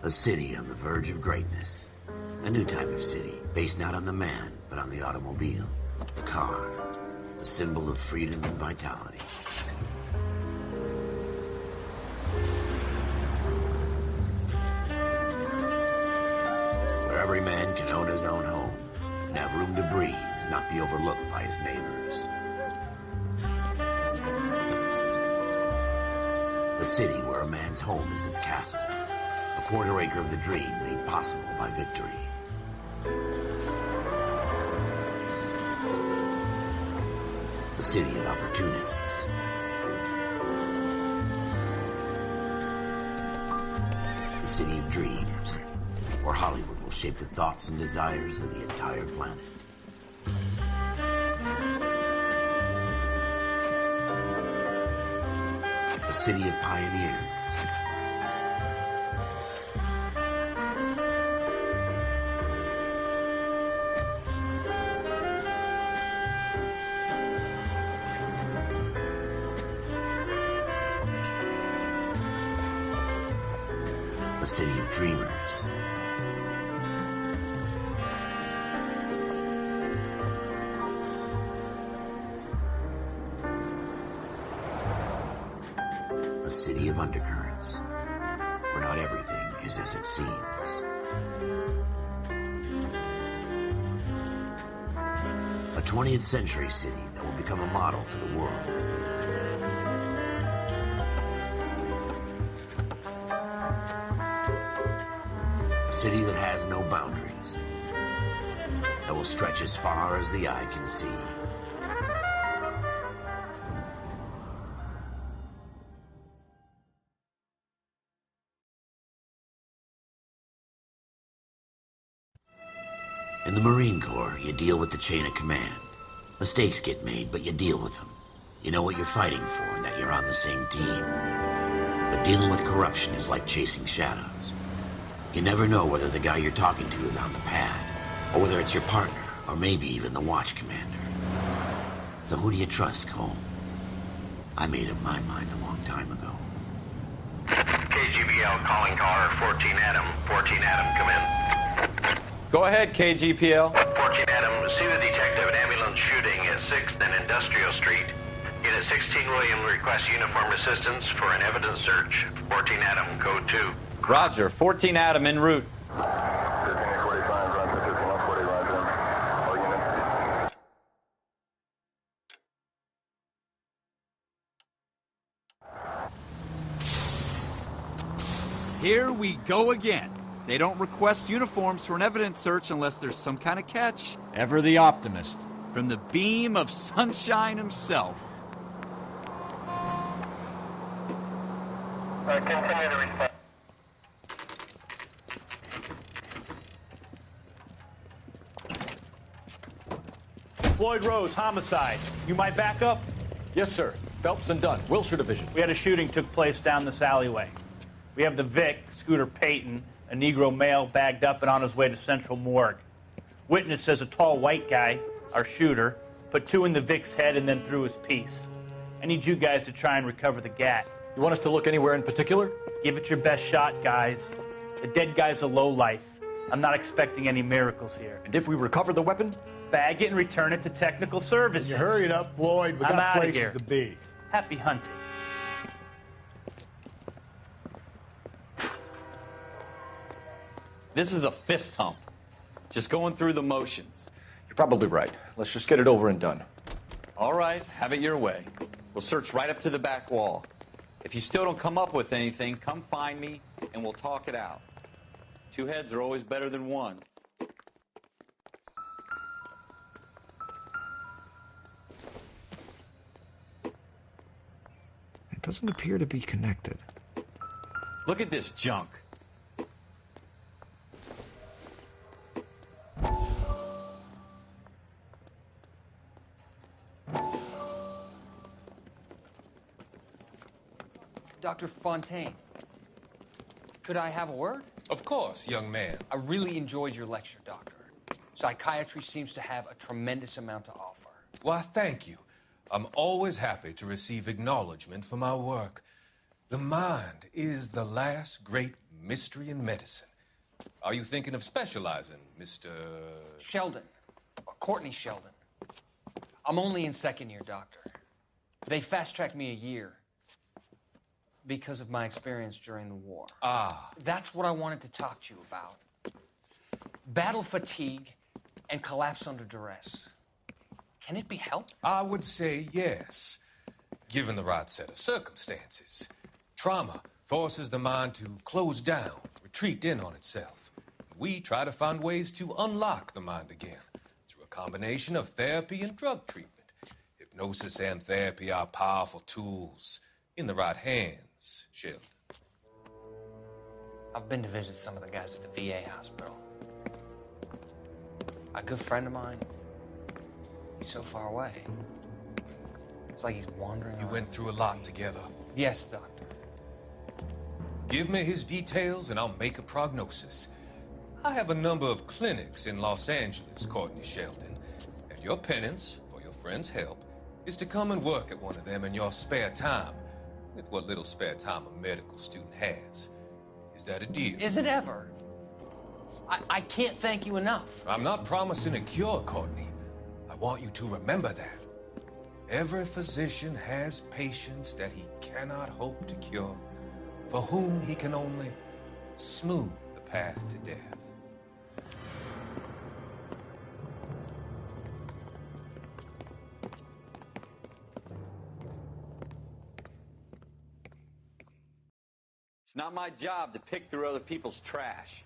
A city on the verge of greatness. A new type of city, based not on the man, but on the automobile. The car. The symbol of freedom and vitality. Where every man can own his own home, and have room to breathe, and not be overlooked by his neighbors. A city where a man's home is his castle. A quarter acre of the dream made possible by victory. A city of opportunists. A city of dreams, where Hollywood will shape the thoughts and desires of the entire planet. A city of pioneers. A city of dreamers. A city of undercurrents, where not everything is as it seems. A 20th century city that will become a model for the world. A city that has no boundaries, that will stretch as far as the eye can see. In the Marine Corps, you deal with the chain of command. Mistakes get made, but you deal with them. You know what you're fighting for and that you're on the same team. But dealing with corruption is like chasing shadows. You never know whether the guy you're talking to is on the pad, or whether it's your partner, or maybe even the watch commander. So who do you trust, Cole? I made up my mind a long time ago. KGBL calling caller 14 Adam. 14 Adam, come in. Go ahead, KGPL. 14 Adam, see the detective at ambulance shooting at 6th and Industrial Street. Unit 16 William requests uniform assistance for an evidence search. 14 Adam, code 2. Roger, 14 Adam en route. Here we go again. They don't request uniforms for an evidence search unless there's some kind of catch. Ever the optimist. From the beam of sunshine himself. Continue to respond. Floyd Rose, homicide. You might back up? Yes, sir. Phelps and Dunn, Wilshire Division. We had a shooting took place down this alleyway. We have the Vic, Scooter Payton, a Negro male bagged up and on his way to Central Morgue. Witness says a tall white guy, our shooter, put 2 in the Vic's head and then threw his piece. I need you guys to try and recover the gat. You want us to look anywhere in particular? Give it your best shot, guys. The dead guy's a lowlife. I'm not expecting any miracles here. And if we recover the weapon? Bag it and return it to technical services. You hurry it up, Floyd. We I'm got outta places here. to be. Happy hunting. This is a fist hump. Just going through the motions. You're probably right. Let's just get it over and done. All right, have it your way. We'll search right up to the back wall. If you still don't come up with anything, come find me and we'll talk it out. 2 heads are always better than 1. It doesn't appear to be connected. Look at this junk. Dr. Fontaine, could I have a word? Of course, young man. I really enjoyed your lecture, Doctor. Psychiatry seems to have a tremendous amount to offer. Why, thank you. I'm always happy to receive acknowledgement for my work. The mind is the last great mystery in medicine. Are you thinking of specializing, Mr. Sheldon. Or Courtney Sheldon. I'm only in second year, Doctor. They fast-tracked me a year because of my experience during the war. Ah. That's what I wanted to talk to you about. Battle fatigue and collapse under duress. Can it be helped? I would say yes, given the right set of circumstances. Trauma forces the mind to close down, retreat in on itself. We try to find ways to unlock the mind again through a combination of therapy and drug treatment. Hypnosis and therapy are powerful tools in the right hands, Sheldon. I've been to visit some of the guys at the VA hospital. A good friend of mine, he's so far away. It's like he's wandering You around. went through a lot together. Yes, Doctor. Give me his details and I'll make a prognosis. I have a number of clinics in Los Angeles, Courtney Sheldon, and your penance, for your friend's help, is to come and work at one of them in your spare time, with what little spare time a medical student has. Is that a deal? Is it ever? I can't thank you enough. I'm not promising a cure, Courtney. I want you to remember that. Every physician has patients that he cannot hope to cure, for whom he can only smooth the path to death. It's not my job to pick through other people's trash.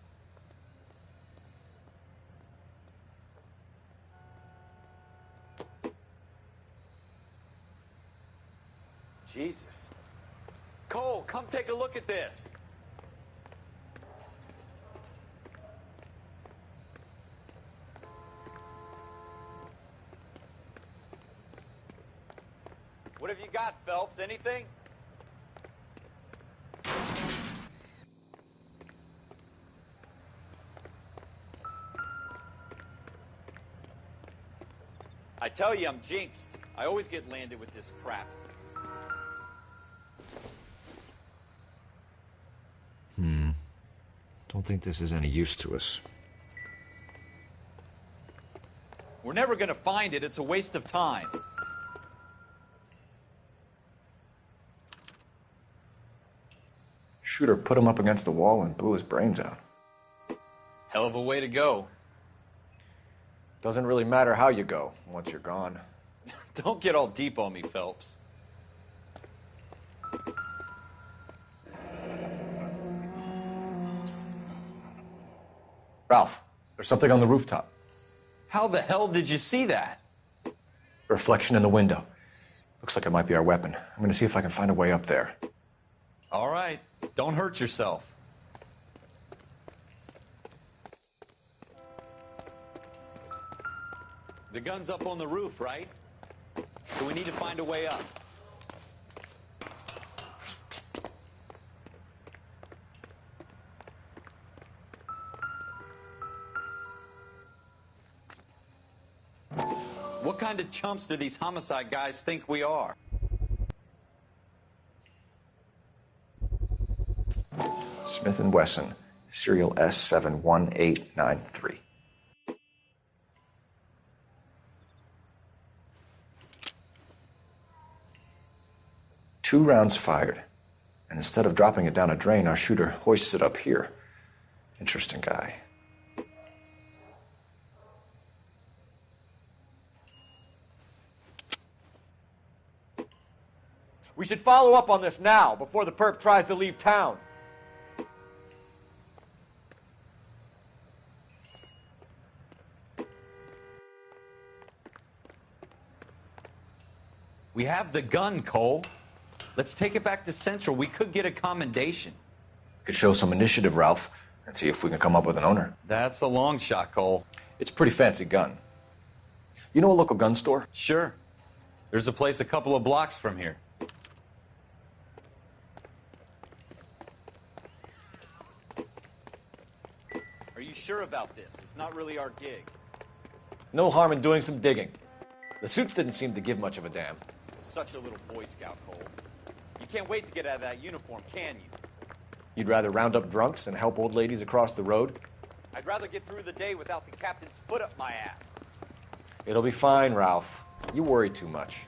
Jesus. Cole, come take a look at this. What have you got, Phelps? Anything? I tell you, I'm jinxed. I always get landed with this crap. Don't think this is any use to us. We're never gonna find it. It's a waste of time. Shooter put him up against the wall and blew his brains out. Hell of a way to go. Doesn't really matter how you go once you're gone. Don't get all deep on me, Phelps. Ralph, there's something on the rooftop. How the hell did you see that? A reflection in the window. Looks like it might be our weapon. I'm gonna see if I can find a way up there. All right. Don't hurt yourself. The gun's up on the roof, right? So we need to find a way up. What kind of chumps do these homicide guys think we are? Smith & Wesson, serial S71893. Two rounds fired, and instead of dropping it down a drain, our shooter hoists it up here. Interesting guy. We should follow up on this now, before the perp tries to leave town. We have the gun, Cole. Let's take it back to Central. We could get a commendation. Could show some initiative, Ralph, and see if we can come up with an owner. That's a long shot, Cole. It's a pretty fancy gun. You know a local gun store? Sure. There's a place a couple of blocks from here. Are you sure about this? It's not really our gig. No harm in doing some digging. The suits didn't seem to give much of a damn. Such a little Boy Scout, Cole. You can't wait to get out of that uniform, can you? You'd rather round up drunks and help old ladies across the road? I'd rather get through the day without the captain's foot up my ass. It'll be fine, Ralph. You worry too much.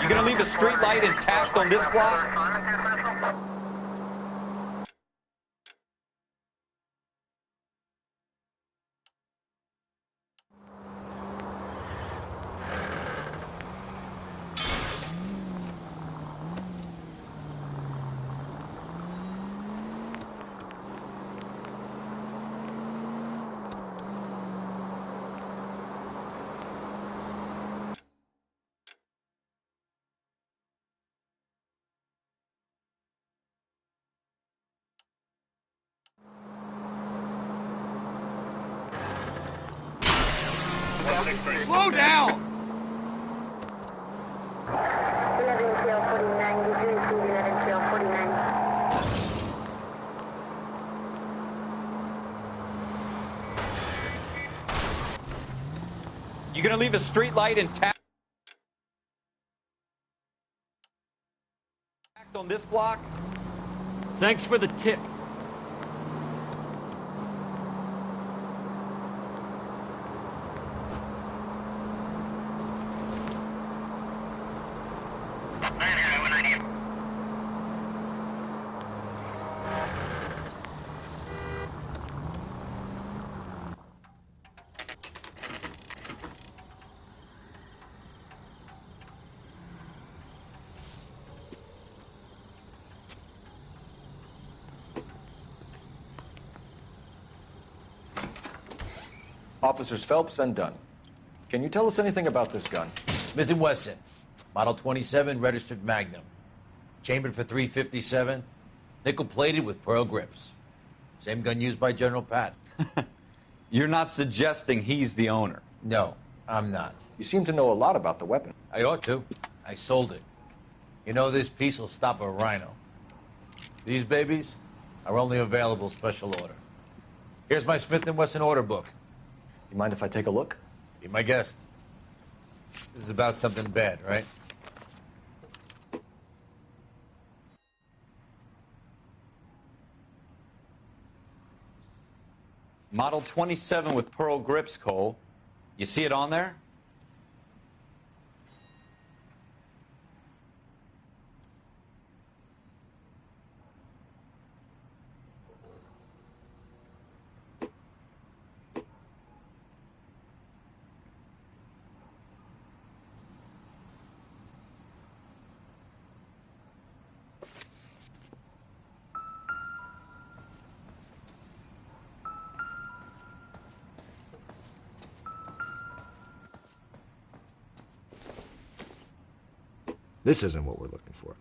You gonna leave a street light intact on this block? Slow down! 11 tail 49, did you receive 11 tail 49? You gonna leave a street light intact on this block? Thanks for the tip. Officers Phelps and Dunn. Can you tell us anything about this gun? Smith & Wesson, Model 27, registered Magnum. Chambered for .357, nickel-plated with pearl grips. Same gun used by General Patton. You're not suggesting he's the owner? No, I'm not. You seem to know a lot about the weapon. I ought to. I sold it. You know, this piece will stop a rhino. These babies are only available special order. Here's my Smith & Wesson order book. You mind if I take a look? Be my guest. This is about something bad, right? Model 27 with pearl grips, Cole. You see it on there? This isn't what we're looking for.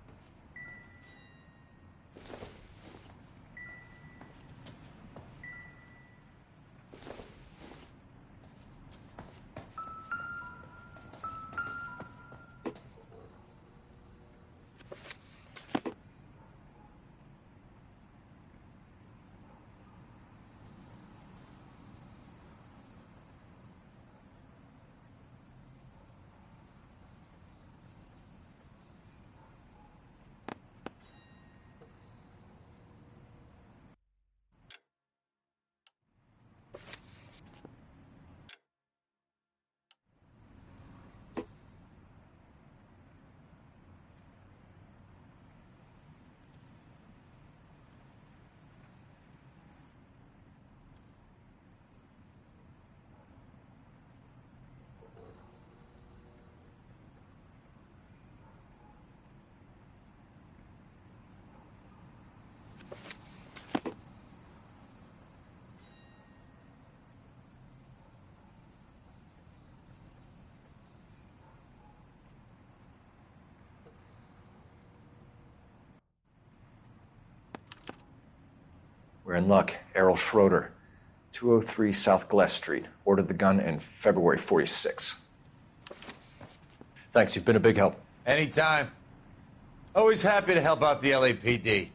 We're in luck. Errol Schroeder, 203 South Glass Street. Ordered the gun in February 46. Thanks, you've been a big help. Anytime. Always happy to help out the LAPD.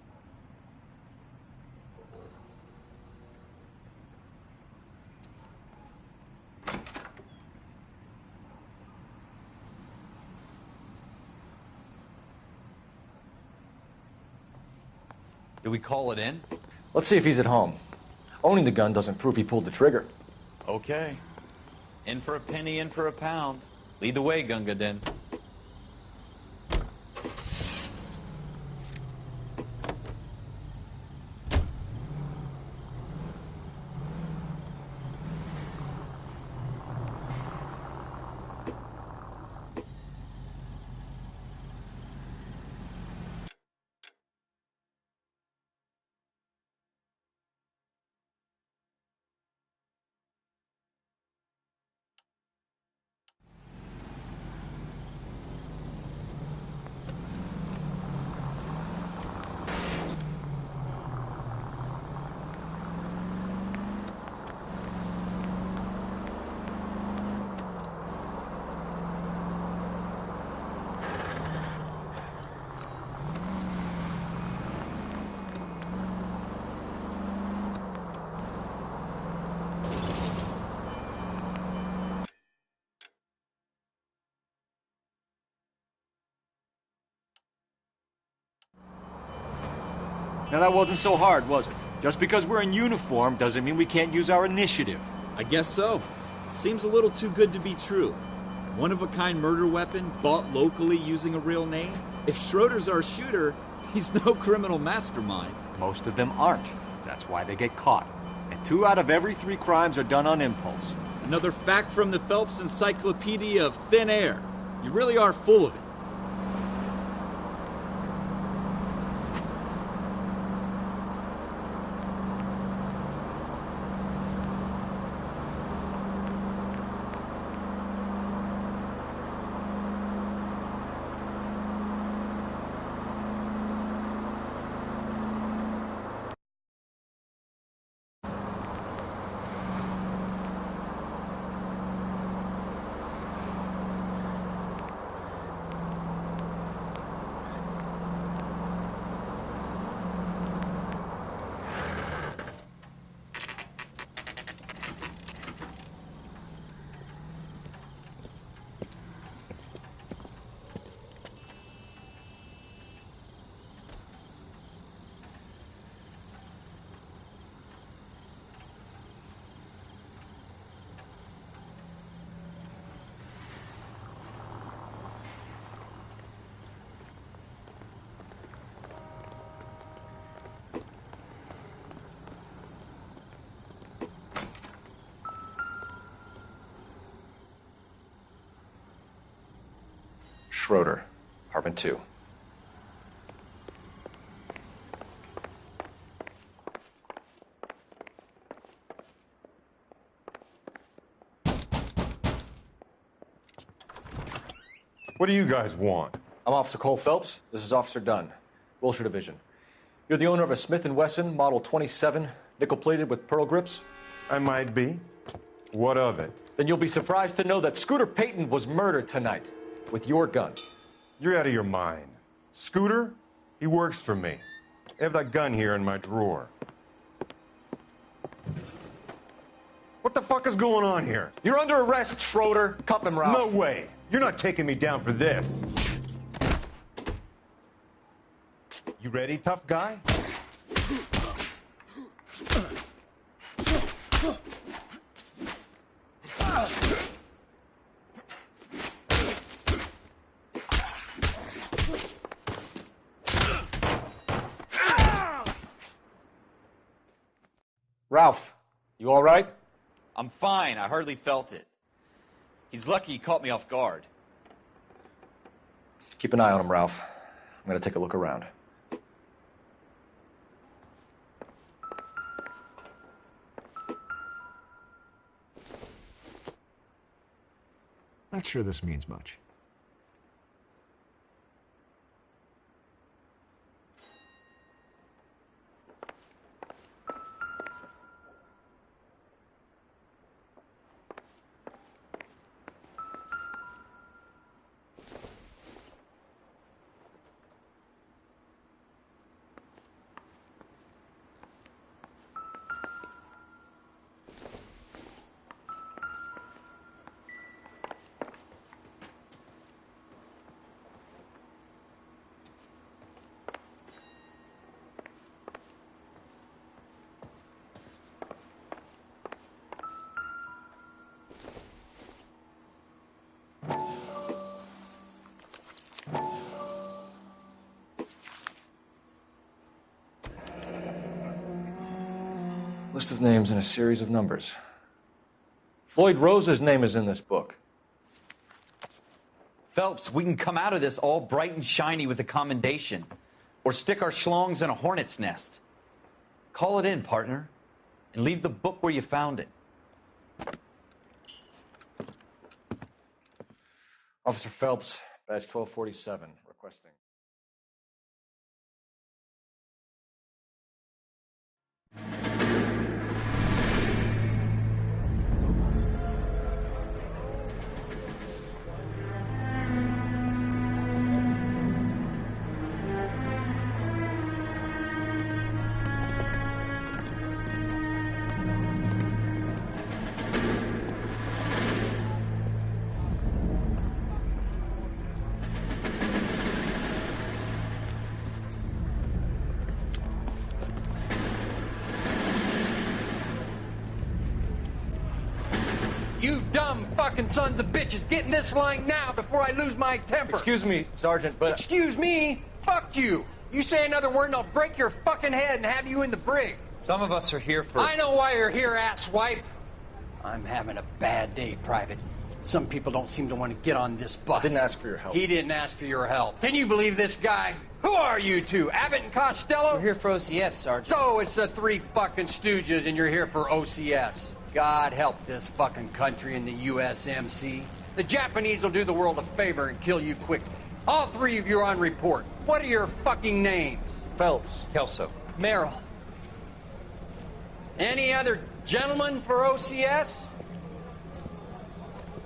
Do we call it in? Let's see if he's at home. Owning the gun doesn't prove he pulled the trigger. Okay. In for a penny, in for a pound. Lead the way, Gunga Din. Now that wasn't so hard, was it? Just because we're in uniform doesn't mean we can't use our initiative. I guess so. Seems a little too good to be true. One-of-a-kind murder weapon bought locally using a real name? If Schroeder's our shooter, he's no criminal mastermind. Most of them aren't. That's why they get caught. And 2 out of every 3 crimes are done on impulse. Another fact from the Phelps Encyclopedia of Thin Air. You really are full of it. Schroeder, apartment 2. What do you guys want? I'm Officer Cole Phelps. This is Officer Dunn, Wilshire Division. You're the owner of a Smith & Wesson Model 27, nickel-plated with pearl grips? I might be. What of it? Then you'll be surprised to know that Scooter Payton was murdered tonight with your gun. You're out of your mind. Scooter? He works for me. I have that gun here in my drawer. What the fuck is going on here? You're under arrest, Schroeder. Cuff him, Ralph. No way. You're not taking me down for this. You ready, tough guy? Ralph, you all right? I'm fine. I hardly felt it. He's lucky he caught me off guard. Keep an eye on him, Ralph. I'm going to take a look around. Not sure this means much. List of names and a series of numbers. Floyd Rose's name is in this book. Phelps, we can come out of this all bright and shiny with a commendation. Or stick our schlongs in a hornet's nest. Call it in, partner. And leave the book where you found it. Officer Phelps, badge 1247, requesting. You dumb fucking sons of bitches, get in this line now before I lose my temper. Excuse me, Sergeant, but... Excuse me? Fuck you. You say another word and I'll break your fucking head and have you in the brig. Some of us are here for... I know why you're here, asswipe. I'm having a bad day, Private. Some people don't seem to want to get on this bus. I didn't ask for your help. He didn't ask for your help. Can you believe this guy? Who are you two? Abbott and Costello? We're here for OCS, Sergeant. So it's the three fucking stooges and you're here for OCS. God help this fucking country and the USMC. The Japanese will do the world a favor and kill you quickly. All three of you are on report. What are your fucking names? Phelps. Kelso. Merrill. Any other gentlemen for OCS?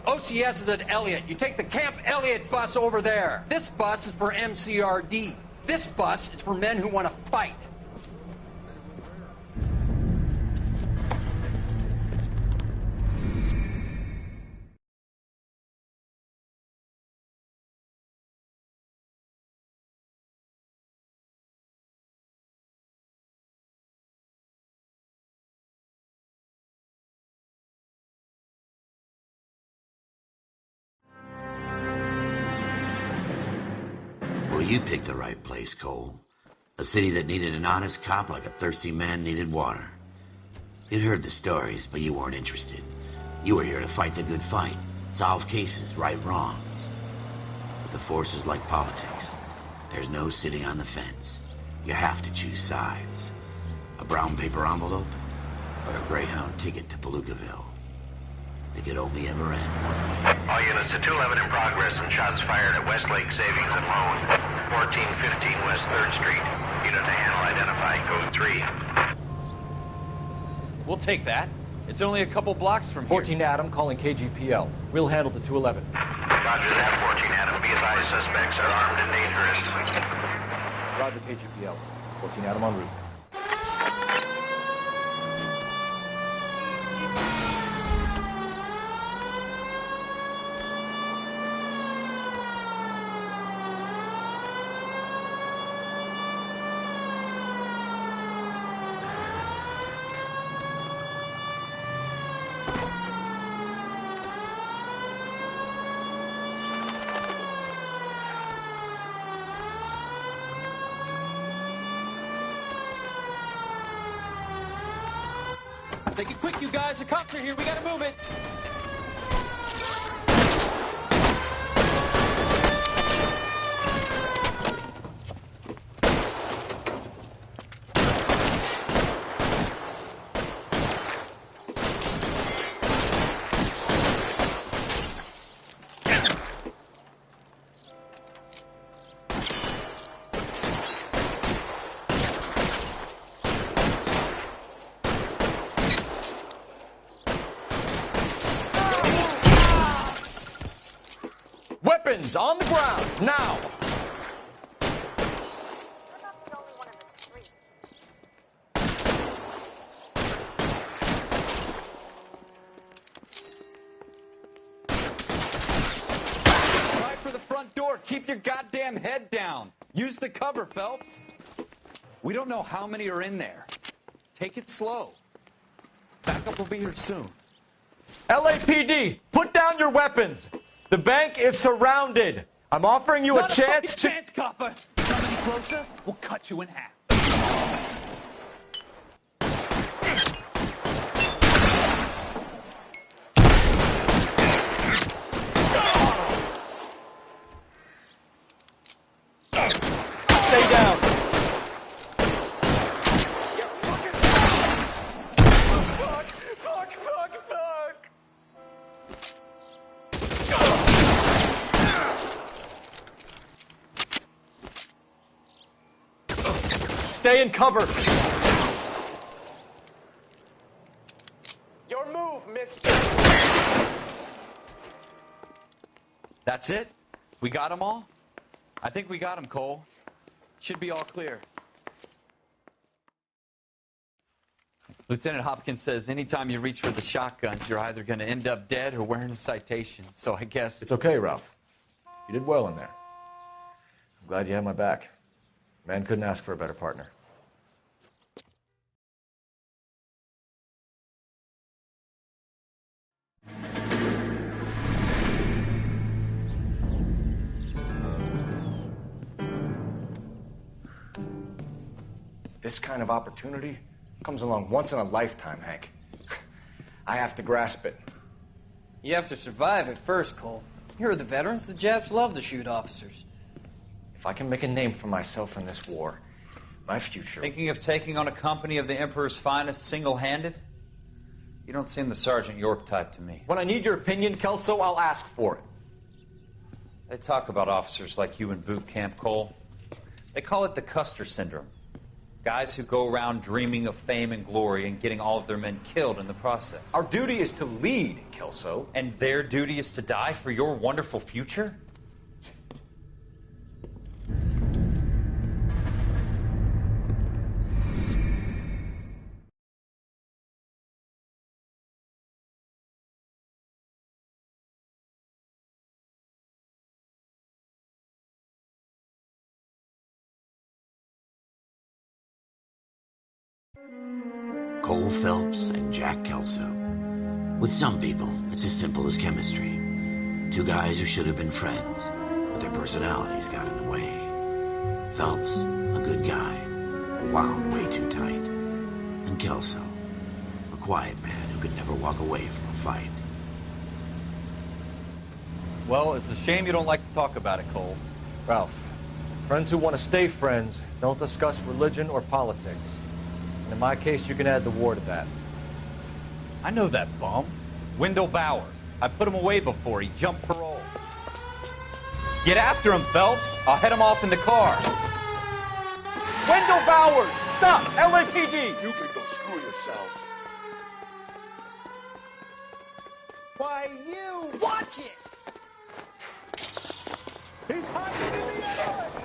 OCS is at Elliott. You take the Camp Elliott bus over there. This bus is for MCRD. This bus is for men who want to fight. Well, you picked the right place, Cole. A city that needed an honest cop like a thirsty man needed water. You'd heard the stories, but you weren't interested. You were here to fight the good fight, solve cases, right wrongs. But the force is like politics. There's no sitting on the fence. You have to choose sides. A brown paper envelope or a Greyhound ticket to Palookaville. It could only ever end one way. All units to 211 in progress and shots fired at Westlake Savings and Loan, 1415 West 3rd Street. Unit to handle identified, code 3. We'll take that. It's only a couple blocks from here. 14 Adam calling KGPL. We'll handle the 211. Roger that, 14 Adam. Be advised, suspects are armed and dangerous. Roger, KGPL. 14 Adam en route. Make it quick, you guys. The cops are here. We gotta move it. Weapons on the ground, now! Try for the front door. Keep your goddamn head down. Use the cover, Phelps. We don't know how many are in there. Take it slow. Backup will be here soon. LAPD, put down your weapons! The bank is surrounded. I'm offering you a chance to... chance, copper. Come any closer, we'll cut you in half. Stay down. Stay in cover. Your move, mister. That's it? We got them all? I think we got them, Cole. Should be all clear. Lieutenant Hopkins says anytime you reach for the shotgun, you're either going to end up dead or wearing a citation. So I guess... It's okay, Ralph. You did well in there. I'm glad you had my back. Man couldn't ask for a better partner. This kind of opportunity comes along once in a lifetime, Hank. I have to grasp it. You have to survive it first, Cole. Here are the veterans. The Japs love to shoot officers. If I can make a name for myself in this war, my future... Thinking of taking on a company of the Emperor's finest single-handed? You don't seem the Sergeant York type to me. When I need your opinion, Kelso, I'll ask for it. They talk about officers like you in boot camp, Cole. They call it the Custer syndrome. Guys who go around dreaming of fame and glory and getting all of their men killed in the process. Our duty is to lead, Kelso. And their duty is to die for your wonderful future? Cole Phelps and Jack Kelso. With some people, it's as simple as chemistry. Two guys who should have been friends, but their personalities got in the way. Phelps, a good guy, wound way too tight. And Kelso, a quiet man who could never walk away from a fight. Well, it's a shame you don't like to talk about it, Cole. Ralph, friends who want to stay friends don't discuss religion or politics. And in my case, you can add the war to that. I know that bum. Wendell Bowers. I put him away before. He jumped parole. Get after him, Phelps. I'll head him off in the car. Wendell Bowers! Stop! LAPD! You can go screw yourselves. Why, you... Watch it! He's hiding in the alley!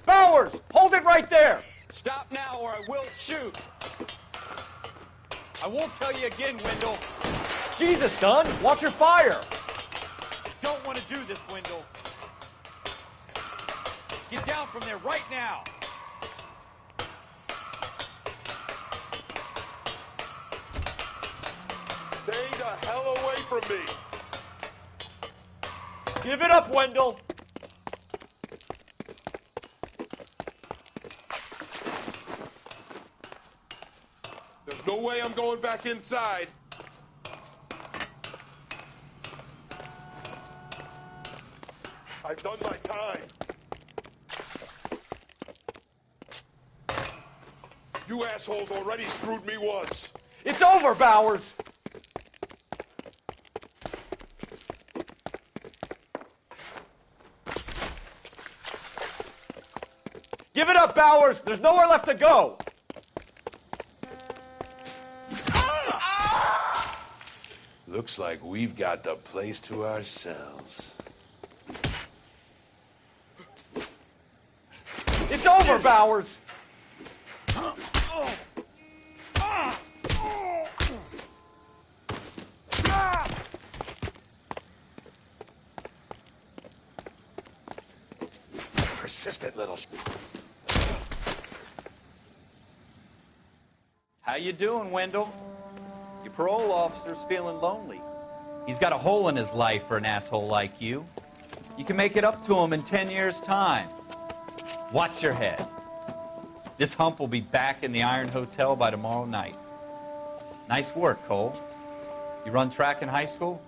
Bowers! Hold it right there! Stop now or I will shoot. I won't tell you again, Wendell. Jesus, Dunn! Watch your fire! Don't want to do this, Wendell. Get down from there right now. Stay the hell away from me! Give it up, Wendell! There's no way I'm going back inside. I've done my time. You assholes already screwed me once. It's over, Bowers! Give it up, Bowers! There's nowhere left to go! Looks like we've got the place to ourselves. It's over, Bowers! Persistent little... How you doing, Wendell? Your parole officer's feeling lonely. He's got a hole in his life for an asshole like you. You can make it up to him in 10 years' time. Watch your head. This hump will be back in the Iron Hotel by tomorrow night. Nice work, Cole. You run track in high school?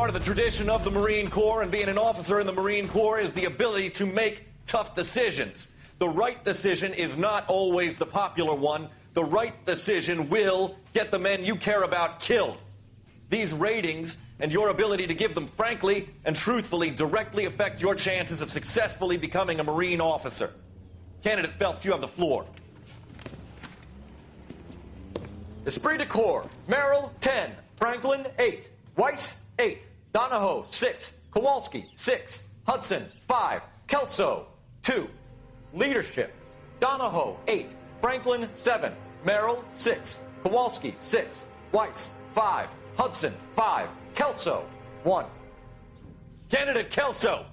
Part of the tradition of the Marine Corps and being an officer in the Marine Corps is the ability to make tough decisions. The right decision is not always the popular one. The right decision will get the men you care about killed. These ratings and your ability to give them frankly and truthfully directly affect your chances of successfully becoming a Marine officer. Candidate Phelps, you have the floor. Esprit de Corps, Merrill, 10. Franklin, 8. Weiss, 8. Donahoe, 6. Kowalski, 6. Hudson, 5. Kelso, 2. Leadership, Donahoe, 8. Franklin, 7. Merrill, 6. Kowalski, 6. Weiss, 5. Hudson, 5. Kelso, 1. Candidate Kelso.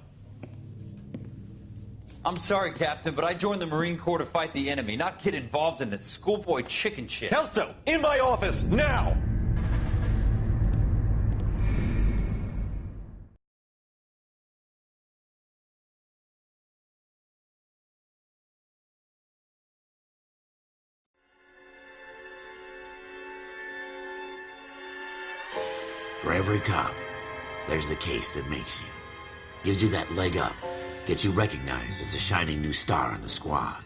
I'm sorry, Captain, but I joined the Marine Corps to fight the enemy, not get involved in this schoolboy chicken shit. Kelso, in my office, now! For every cop, there's the case that makes you. Gives you that leg up. Gets you recognized as the shining new star in the squad.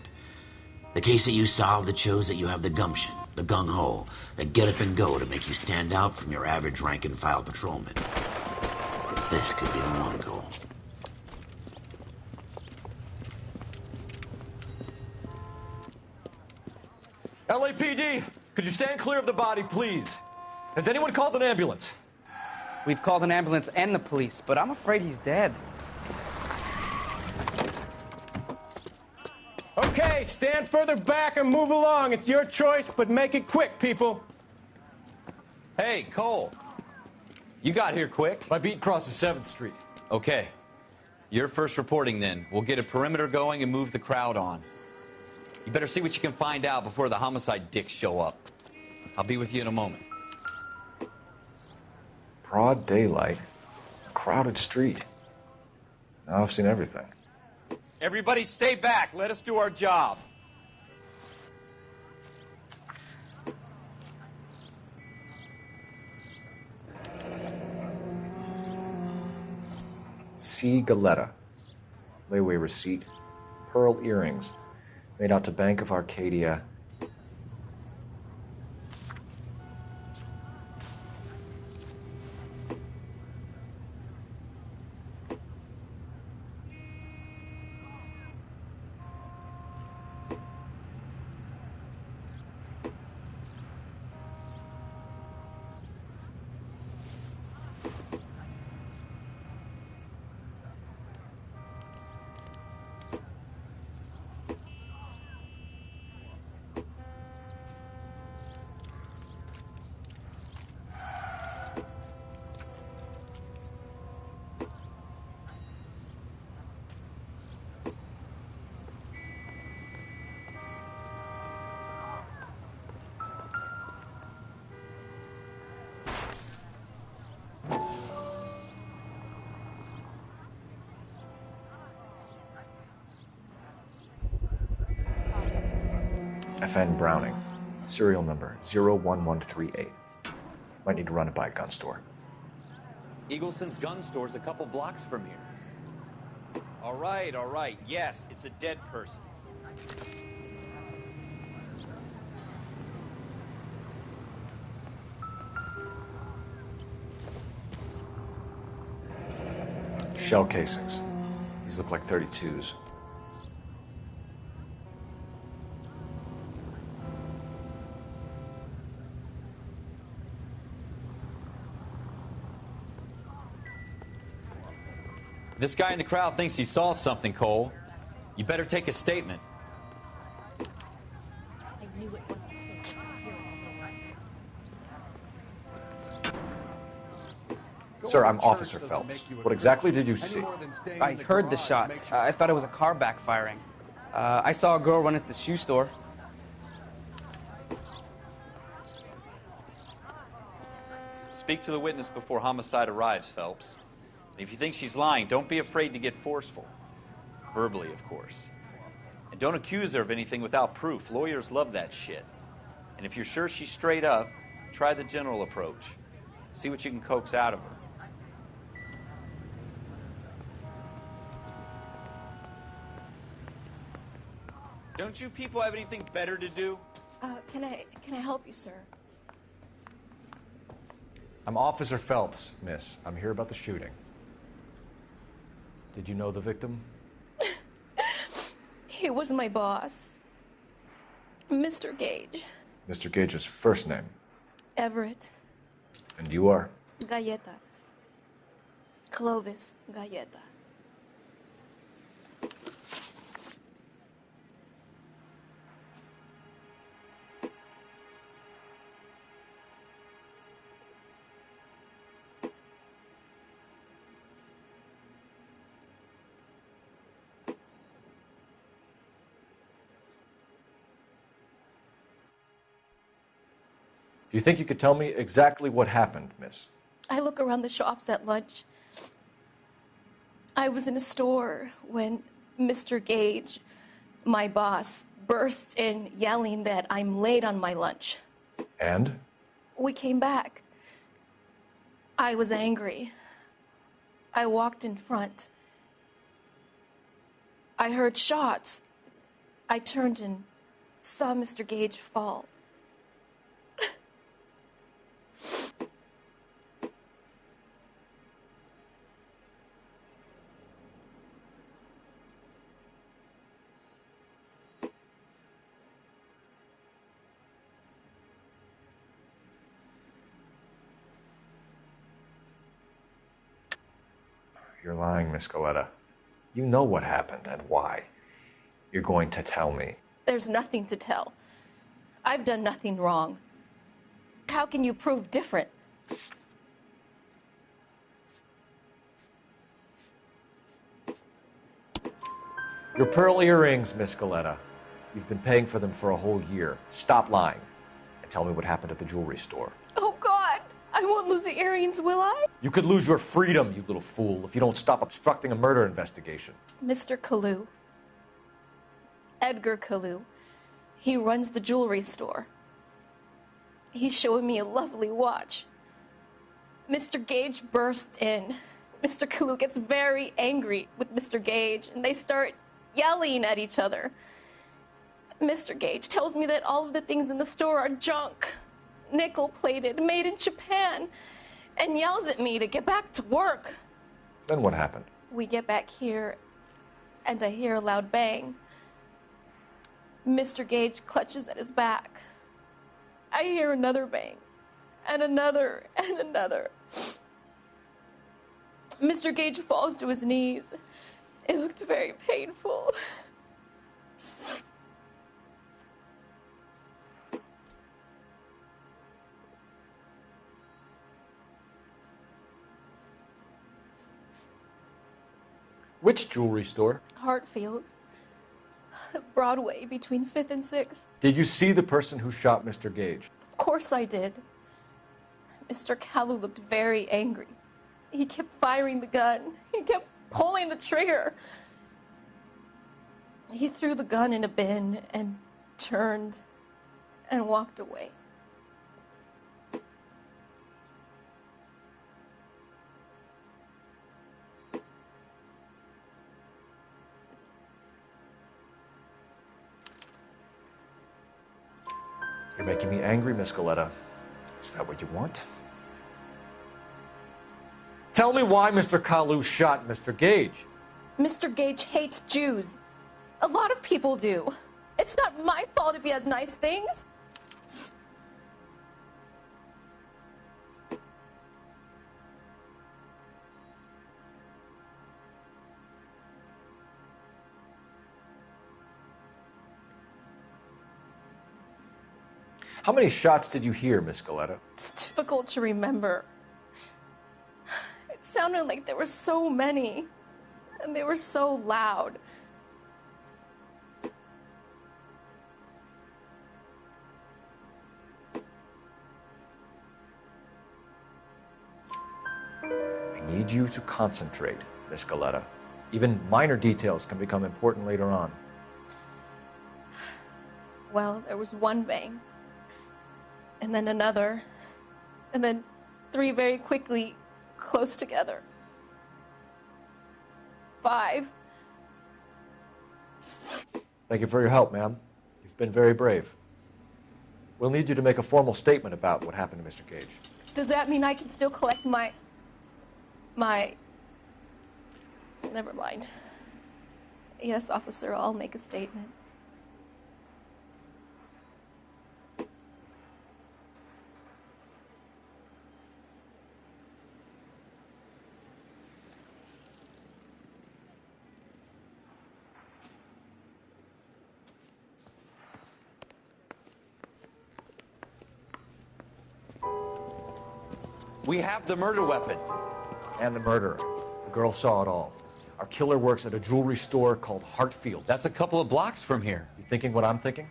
The case that you solve that shows that you have the gumption, the gung-ho, the get up and go to make you stand out from your average rank-and-file patrolman. This could be the one, Cole. LAPD, could you stand clear of the body, please? Has anyone called an ambulance? We've called an ambulance and the police, but I'm afraid he's dead. Okay, stand further back and move along. It's your choice, but make it quick, people. Hey, Cole. You got here quick. My beat crosses 7th Street. Okay. You're first reporting then. We'll get a perimeter going and move the crowd on. You better see what you can find out before the homicide dicks show up. I'll be with you in a moment. Broad daylight, crowded street. Now I've seen everything. Everybody stay back. Let us do our job. C. Galetta. Layaway receipt. Pearl earrings. Made out to Bank of Arcadia. FN Browning, serial number 01138. Might need to run it by a gun store. Eagleson's gun store's a couple blocks from here. All right. Yes, it's a dead person. Shell casings. These look like 32s. This guy in the crowd thinks he saw something, Cole. You better take a statement. I knew it wasn't safe to be here all the Sir, I'm Officer Phelps. What exactly did you see? I heard the shots. I thought it was a car backfiring. I saw a girl run at the shoe store. Speak to the witness before homicide arrives, Phelps. If you think she's lying, don't be afraid to get forceful. Verbally, of course. And don't accuse her of anything without proof. Lawyers love that shit. And if you're sure she's straight up, try the general approach. See what you can coax out of her. Don't you people have anything better to do? Can I help you, sir? I'm Officer Phelps, miss. I'm here about the shooting. Did you know the victim? He was my boss. Mr. Gage. Mr. Gage's first name. Everett. And you are? Galleta. Clovis Galleta. Do you think you could tell me exactly what happened, miss? I look around the shops at lunch. I was in a store when Mr. Gage, my boss, bursts in yelling that I'm late on my lunch. And? We came back. I was angry. I walked in front. I heard shots. I turned and saw Mr. Gage fall. You're lying, Miss Galleta. You know what happened and why. You're going to tell me. There's nothing to tell. I've done nothing wrong. How can you prove different? Your pearl earrings, Miss Galleta. You've been paying for them for a whole year. Stop lying and tell me what happened at the jewelry store. Oh, God! I won't lose the earrings, will I? You could lose your freedom, you little fool, if you don't stop obstructing a murder investigation. Mr. Kalu. Edgar Kalu. He runs the jewelry store. He's showing me a lovely watch. Mr. Gage bursts in. Mr. Kalu gets very angry with Mr. Gage, and they start yelling at each other. Mr. Gage tells me that all of the things in the store are junk, nickel-plated, made in Japan, and yells at me to get back to work. Then what happened? We get back here, and I hear a loud bang. Mr. Gage clutches at his back. I hear another bang, and another, and another. Mr. Gage falls to his knees. It looked very painful. Which jewelry store? Hartfield's. Broadway, between 5th and 6th. Did you see the person who shot Mr. Gage? Of course I did. Mr. Kalu looked very angry. He kept firing the gun. He kept pulling the trigger. He threw the gun in a bin and turned and walked away. You're making me angry, Miss Galleta. Is that what you want? Tell me why Mr. Kalu shot Mr. Gage. Mr. Gage hates Jews. A lot of people do. It's not my fault if he has nice things. How many shots did you hear, Miss Galleta? It's difficult to remember. It sounded like there were so many, and they were so loud. I need you to concentrate, Miss Galleta. Even minor details can become important later on. Well, there was one bang, and then another, and then three very quickly, close together. 5. Thank you for your help, ma'am. You've been very brave. We'll need you to make a formal statement about what happened to Mr. Gage. Does that mean I can still collect my... Never mind. Yes, officer, I'll make a statement. We have the murder weapon. And the murderer. The girl saw it all. Our killer works at a jewelry store called Hartfield's. That's a couple of blocks from here. You thinking what I'm thinking?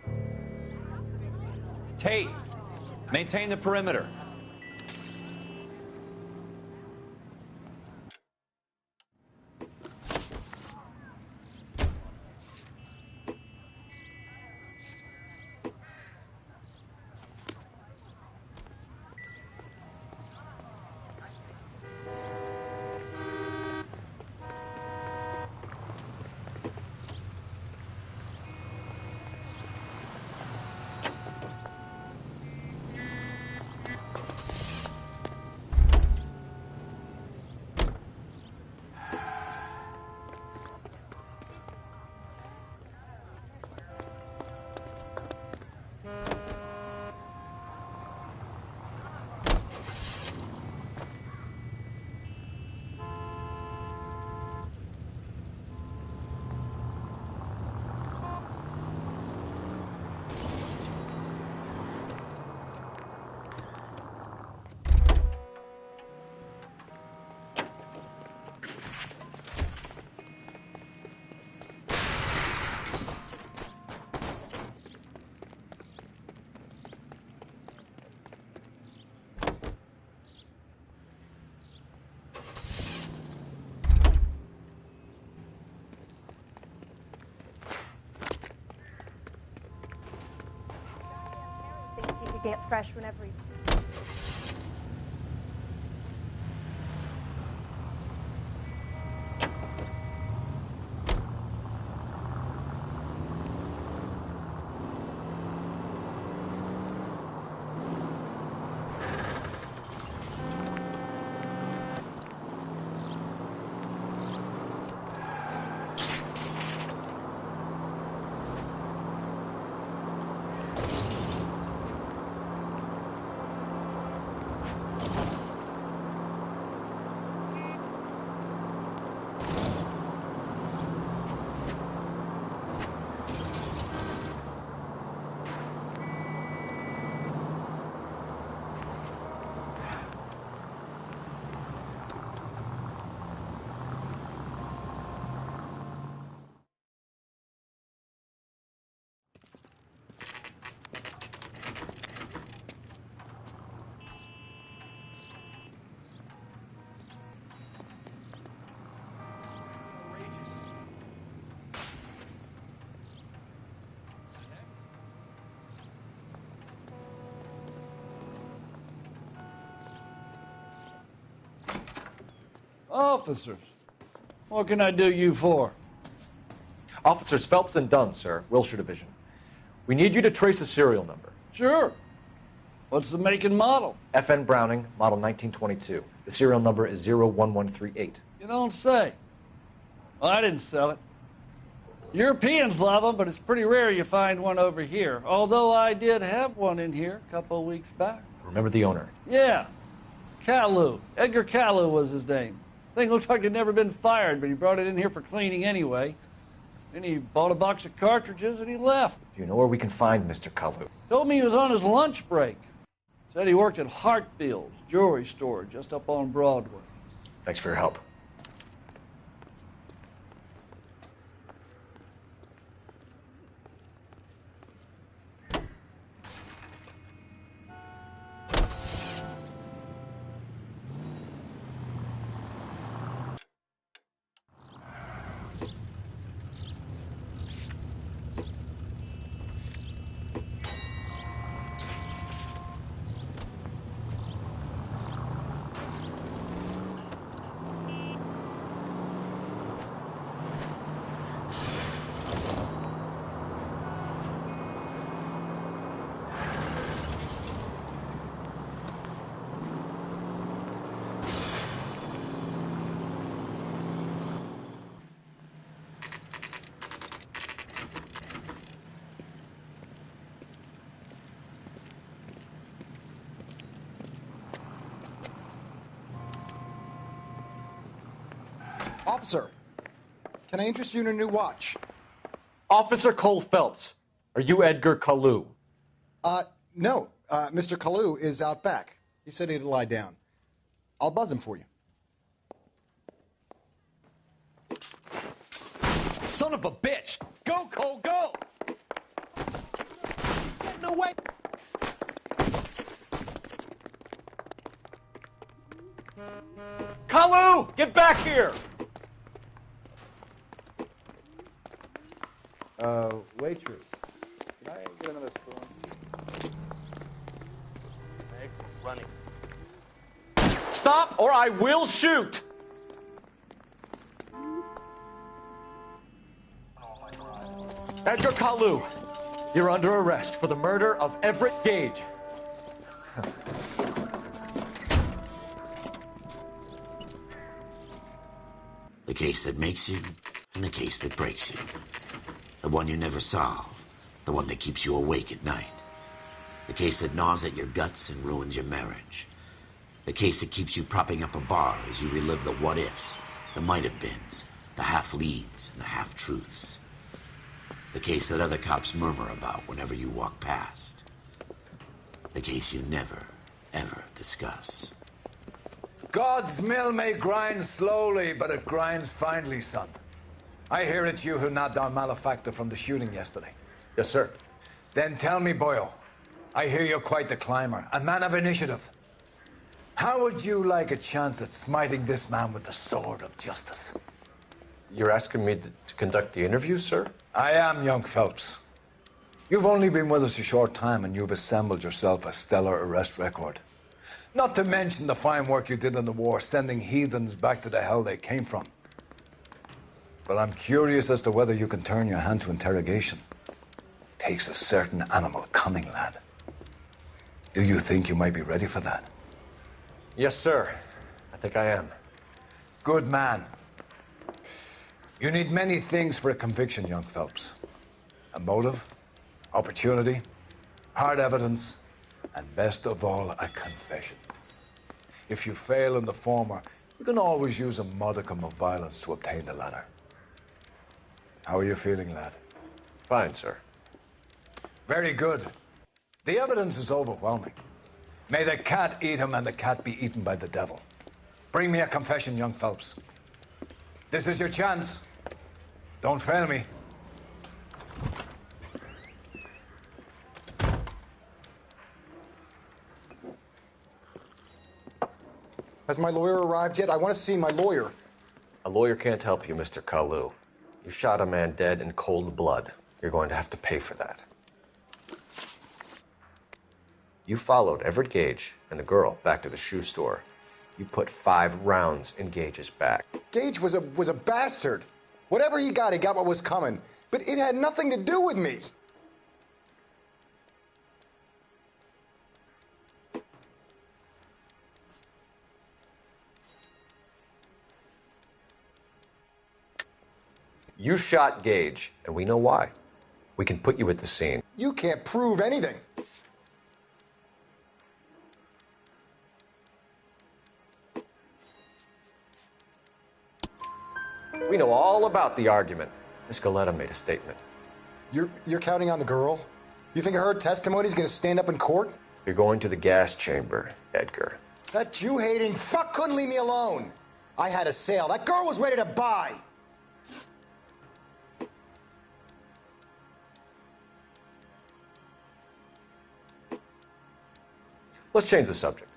Tate, maintain the perimeter. Thinks he could get fresh whenever he... Officers, what can I do you for? Officers Phelps and Dunn, sir, Wilshire Division. We need you to trace a serial number. Sure. What's the make and model? FN Browning, model 1922. The serial number is 01138. You don't say. Well, I didn't sell it. Europeans love them, but it's pretty rare you find one over here. Although I did have one in here a couple of weeks back. Remember the owner? Yeah. Caillou. Edgar Caillou was his name. Thing looked like he'd never been fired, but he brought it in here for cleaning anyway. Then he bought a box of cartridges and he left. Do you know where we can find Mr. Caillou? Told me he was on his lunch break. Said he worked at Hartfield's jewelry store just up on Broadway. Thanks for your help. Officer, can I interest you in a new watch? Officer Cole Phelps, are you Edgar Kalu? No. Mr. Kalu is out back. He said he'd lie down. I'll buzz him for you. Son of a bitch! Go, Cole, go! No way! Kalu, get back here! Waitress, can I get another spoon? Running. Stop or I will shoot! Edgar Kalu, you're under arrest for the murder of Everett Gage. The case that makes you, and the case that breaks you. The one you never solve, the one that keeps you awake at night. The case that gnaws at your guts and ruins your marriage. The case that keeps you propping up a bar as you relive the what-ifs, the might-have-beens, the half-leads, and the half-truths. The case that other cops murmur about whenever you walk past. The case you never, ever discuss. God's mill may grind slowly, but it grinds finely, son. I hear it's you who nabbed our malefactor from the shooting yesterday. Yes, sir. Then tell me, Boyle, I hear you're quite the climber, a man of initiative. How would you like a chance at smiting this man with the sword of justice? You're asking me to conduct the interview, sir? I am, young Phelps. You've only been with us a short time, and you've assembled yourself a stellar arrest record. Not to mention the fine work you did in the war, sending heathens back to the hell they came from. But I'm curious as to whether you can turn your hand to interrogation. Takes a certain animal cunning, lad. Do you think you might be ready for that? Yes, sir. I think I am. Good man. You need many things for a conviction, young Phelps. A motive, opportunity, hard evidence, and best of all, a confession. If you fail in the former, you can always use a modicum of violence to obtain the latter. How are you feeling, lad? Fine, sir. Very good. The evidence is overwhelming. May the cat eat him and the cat be eaten by the devil. Bring me a confession, young Phelps. This is your chance. Don't fail me. Has my lawyer arrived yet? I want to see my lawyer. A lawyer can't help you, Mr. Kalu. You shot a man dead in cold blood. You're going to have to pay for that. You followed Everett Gage and the girl back to the shoe store. You put 5 rounds in Gage's back. Gage was a bastard. Whatever he got what was coming. But it had nothing to do with me. You shot Gage, and we know why. We can put you at the scene. You can't prove anything. We know all about the argument. Miss Goleta made a statement. You're counting on the girl? You think her testimony's gonna stand up in court? You're going to the gas chamber, Edgar. That Jew-hating fuck couldn't leave me alone. I had a sale. That girl was ready to buy. Let's change the subject.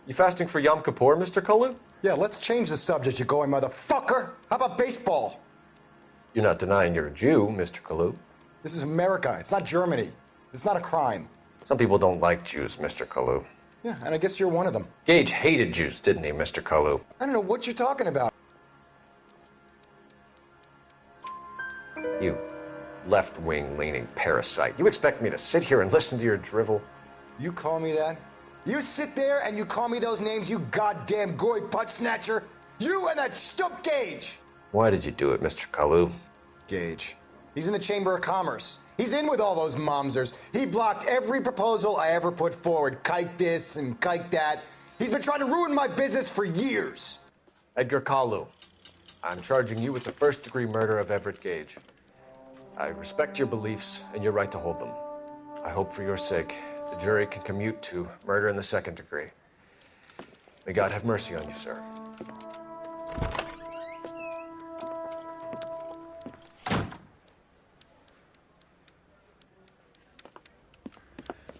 You fasting for Yom Kippur, Mr. Kalu? Yeah, let's change the subject, you going motherfucker. How about baseball? You're not denying you're a Jew, Mr. Kalu. This is America. It's not Germany. It's not a crime. Some people don't like Jews, Mr. Kalu. Yeah, and I guess you're one of them. Gage hated Jews, didn't he, Mr. Kalu? I don't know what you're talking about. You left-wing leaning parasite. You expect me to sit here and listen to your drivel? You call me that? You sit there and you call me those names, you goddamn goy putt snatcher? You and that stump Gage! Why did you do it, Mr. Kalu? Gage. He's in the Chamber of Commerce. He's in with all those momsers. He blocked every proposal I ever put forward. Kike this and kike that. He's been trying to ruin my business for years. Edgar Kalu, I'm charging you with the first-degree murder of Everett Gage. I respect your beliefs and your right to hold them. I hope for your sake the jury can commute to murder in the second degree. May God have mercy on you, sir.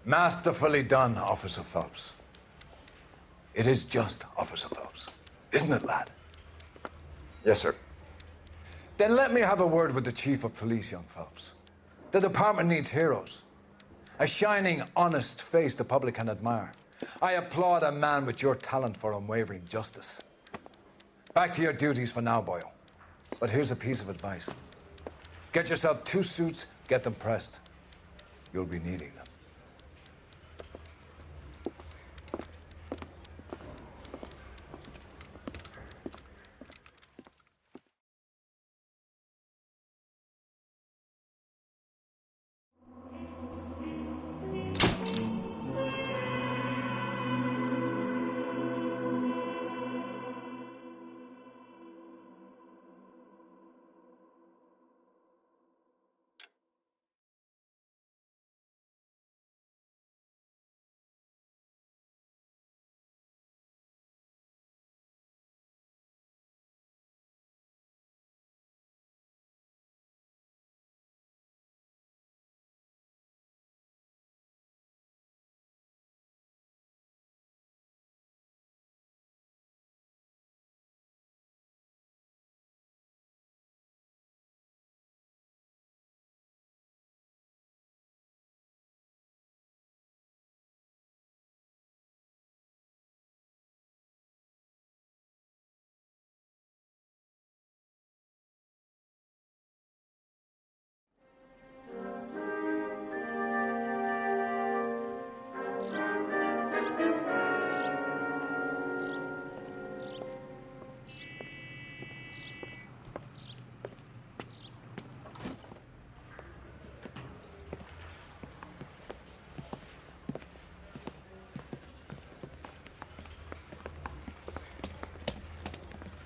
Masterfully done, Officer Phelps. It is just, Officer Phelps. Isn't it, lad? Yes, sir. Then let me have a word with the Chief of Police, young Phelps. The department needs heroes. A shining, honest face the public can admire. I applaud a man with your talent for unwavering justice. Back to your duties for now, boyo. But here's a piece of advice. Get yourself 2 suits, get them pressed. You'll be needing them.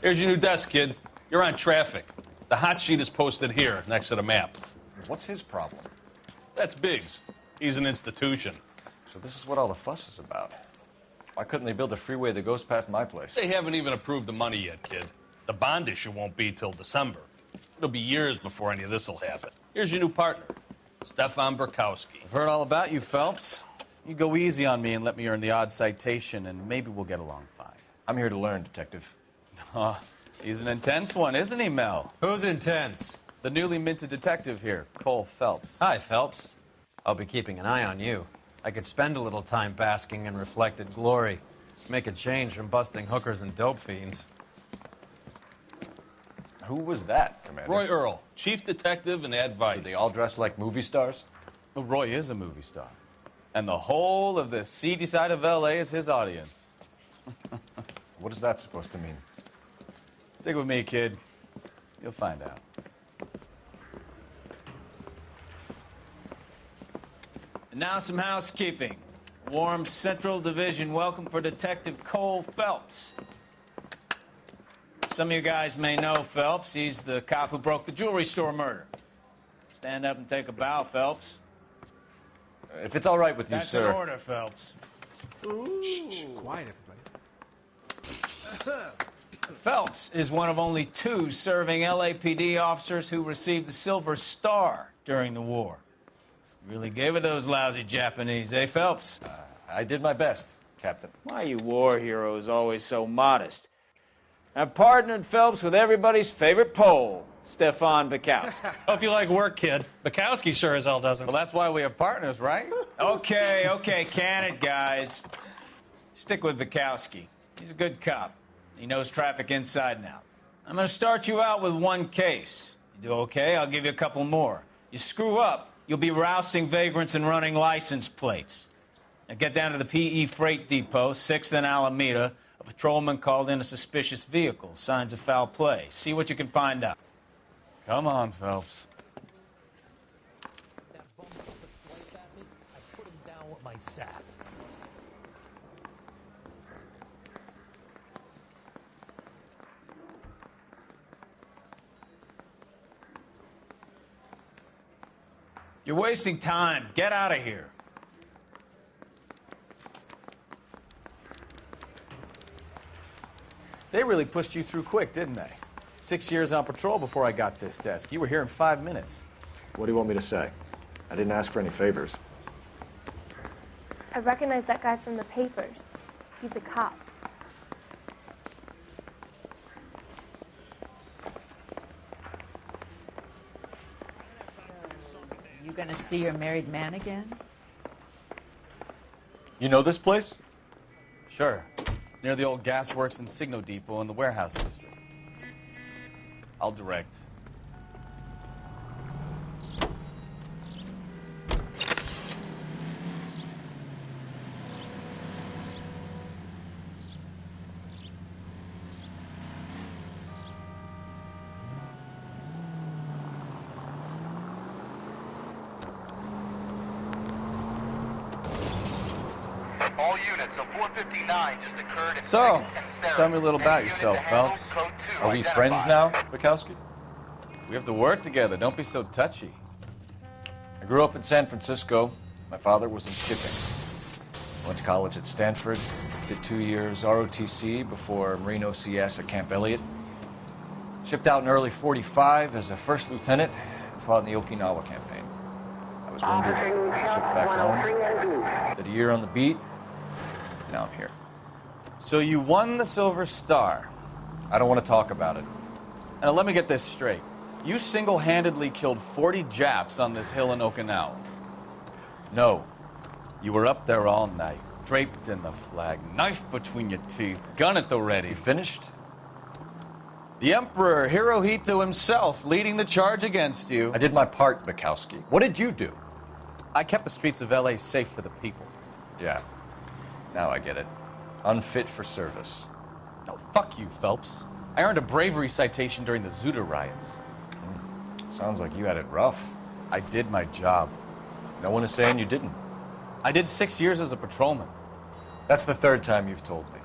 Here's your new desk, kid. You're on traffic. The hot sheet is posted here, next to the map. What's his problem? That's Biggs. He's an institution. So this is what all the fuss is about. Why couldn't they build a freeway that goes past my place? They haven't even approved the money yet, kid. The bond issue won't be till December. It'll be years before any of this will happen. Here's your new partner, Stefan Burkowski. I've heard all about you, Phelps. You go easy on me and let me earn the odd citation, and maybe we'll get along fine. I'm here to learn, Detective. He's an intense one, isn't he, Mel? Who's intense? The newly minted detective here, Cole Phelps. Hi, Phelps. I'll be keeping an eye on you. I could spend a little time basking in reflected glory. Make a change from busting hookers and dope fiends. Who was that, Commander? Roy Earl, chief detective and advice. Do they all dress like movie stars? Well, Roy is a movie star. And the whole of the seedy side of L.A. is his audience. What is that supposed to mean? Stick with me, kid. You'll find out. And now some housekeeping. Warm Central Division welcome for Detective Cole Phelps. Some of you guys may know Phelps. He's the cop who broke the jewelry store murder. Stand up and take a bow, Phelps. If it's all right with you, That's sir. an order, Phelps. Shh, quiet, everybody. Phelps is one of only 2 serving LAPD officers who received the Silver Star during the war. Really gave it those lousy Japanese, eh, Phelps? I did my best, Captain. Why you war heroes always so modest? I've partnered Phelps with everybody's favorite Pole, Stefan Burkowski. Hope you like work, kid. Bukowski sure as hell doesn't. Well, that's why we have partners, right? Okay, can it, guys. Stick with Bukowski. He's a good cop. He knows traffic inside and out. I'm going to start you out with 1 case. You do okay, I'll give you a couple more. You screw up, you'll be rousting vagrants and running license plates. Now get down to the PE Freight Depot, 6th and Alameda. A patrolman called in a suspicious vehicle. Signs of foul play. See what you can find out. Come on, Phelps. That bum took a swipe at me. I put him down with my sap. You're wasting time. Get out of here. They really pushed you through quick, didn't they? 6 years on patrol before I got this desk. You were here in 5 minutes. What do you want me to say? I didn't ask for any favors. I recognize that guy from the papers. He's a cop. You gonna see your married man again? You know this place? Sure. Near the old gas works and Signo Depot in the warehouse district. I'll direct. All units, so 459 just occurred in So, 6th and Sarah. tell me a little about Any unit yourself, to handle, Phelps. code 2 Are we identified. friends now, Bukowski? We have to work together. Don't be so touchy. I grew up in San Francisco. My father was in shipping. Went to college at Stanford. Did 2 years ROTC before Marine OCS at Camp Elliott. Shipped out in early '45 as a first lieutenant and fought in the Okinawa campaign. I was wounded, shipped back home. Did a year on the beat. Now I'm here. So you won the Silver Star. I don't want to talk about it. And let me get this straight. You single-handedly killed 40 Japs on this hill in Okinawa. No. You were up there all night, draped in the flag, knife between your teeth, gun at the ready. You finished? The Emperor Hirohito himself leading the charge against you. I did my part, Bukowski. What did you do? I kept the streets of L.A. safe for the people. Yeah. Now I get it. Unfit for service. No, fuck you, Phelps. I earned a bravery citation during the Zuda riots. Sounds like you had it rough. I did my job. No one is saying you didn't. I did 6 years as a patrolman. That's the third time you've told me.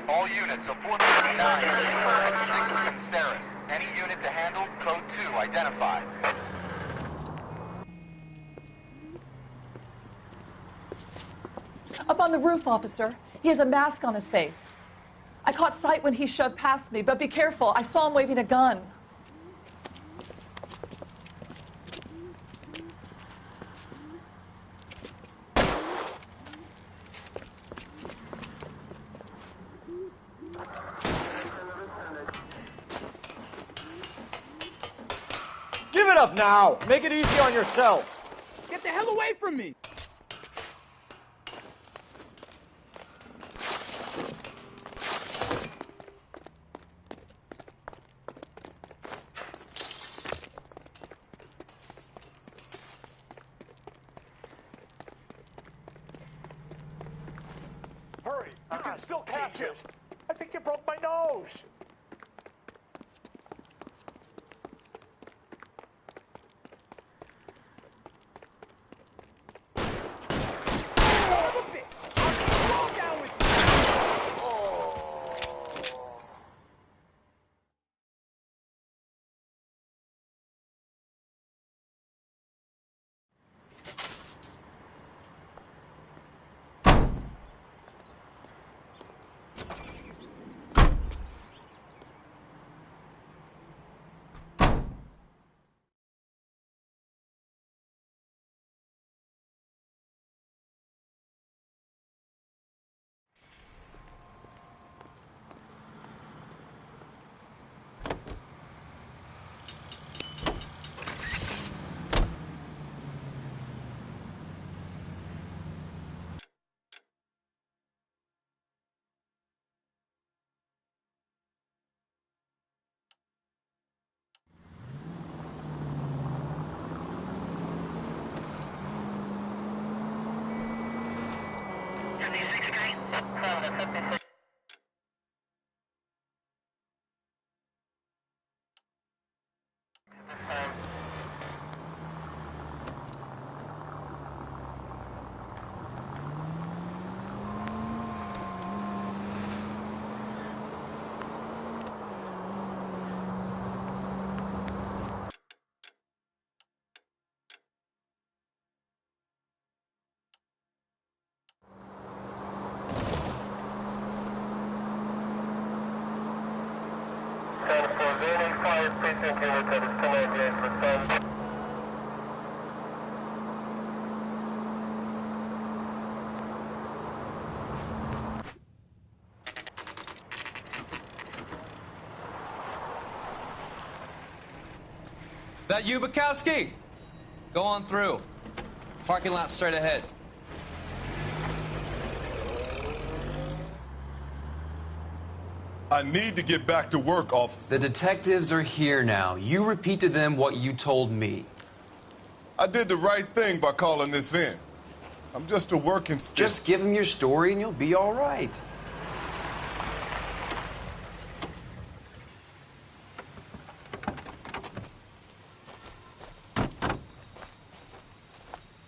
All units, so 459 just occurred at 6th and Sarah. Any unit to handle, code 2 identified. Up on the roof, officer. He has a mask on his face. I caught sight when he shoved past me, but be careful. I saw him waving a gun. Give it up now! Make it easy on yourself! Get the hell away from me! Hurry! You can still catch it! I think you broke my nose! That you, Bukowski? Go on through. Parking lot straight ahead. I need to get back to work, officer. The detectives are here now. You repeat to them what you told me. I did the right thing by calling this in. I'm just a working stick. Just give them your story and you'll be all right.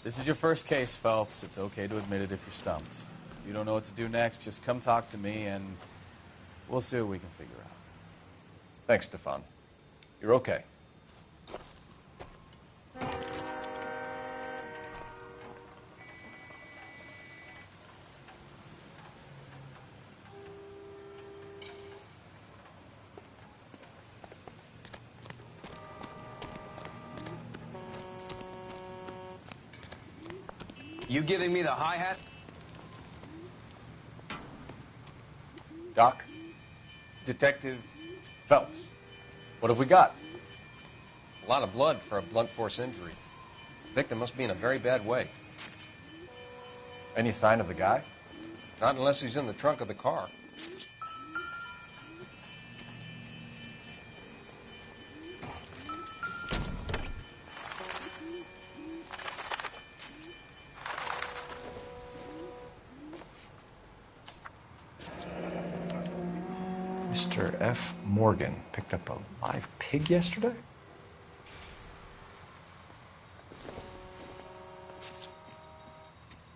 This is your first case, Phelps. It's okay to admit it if you're stumped. If you don't know what to do next, just come talk to me and we'll see what we can figure out. Thanks, Stefan. You're okay. You giving me the hi-hat? Doc? Detective Phelps. What have we got? A lot of blood for a blunt force injury. The victim must be in a very bad way. Any sign of the guy? Not unless he's in the trunk of the car. Mr. F. Morgan picked up a live pig yesterday?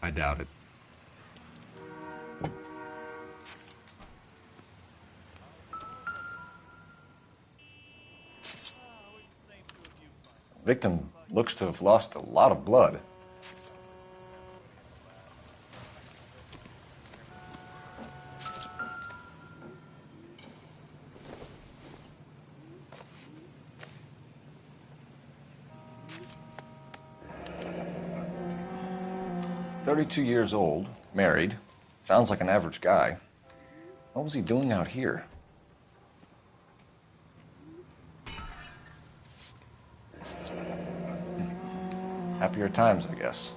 I doubt it. Victim looks to have lost a lot of blood. "32 years old, married. Sounds like an average guy. What was he doing out here?" Happier times, I guess.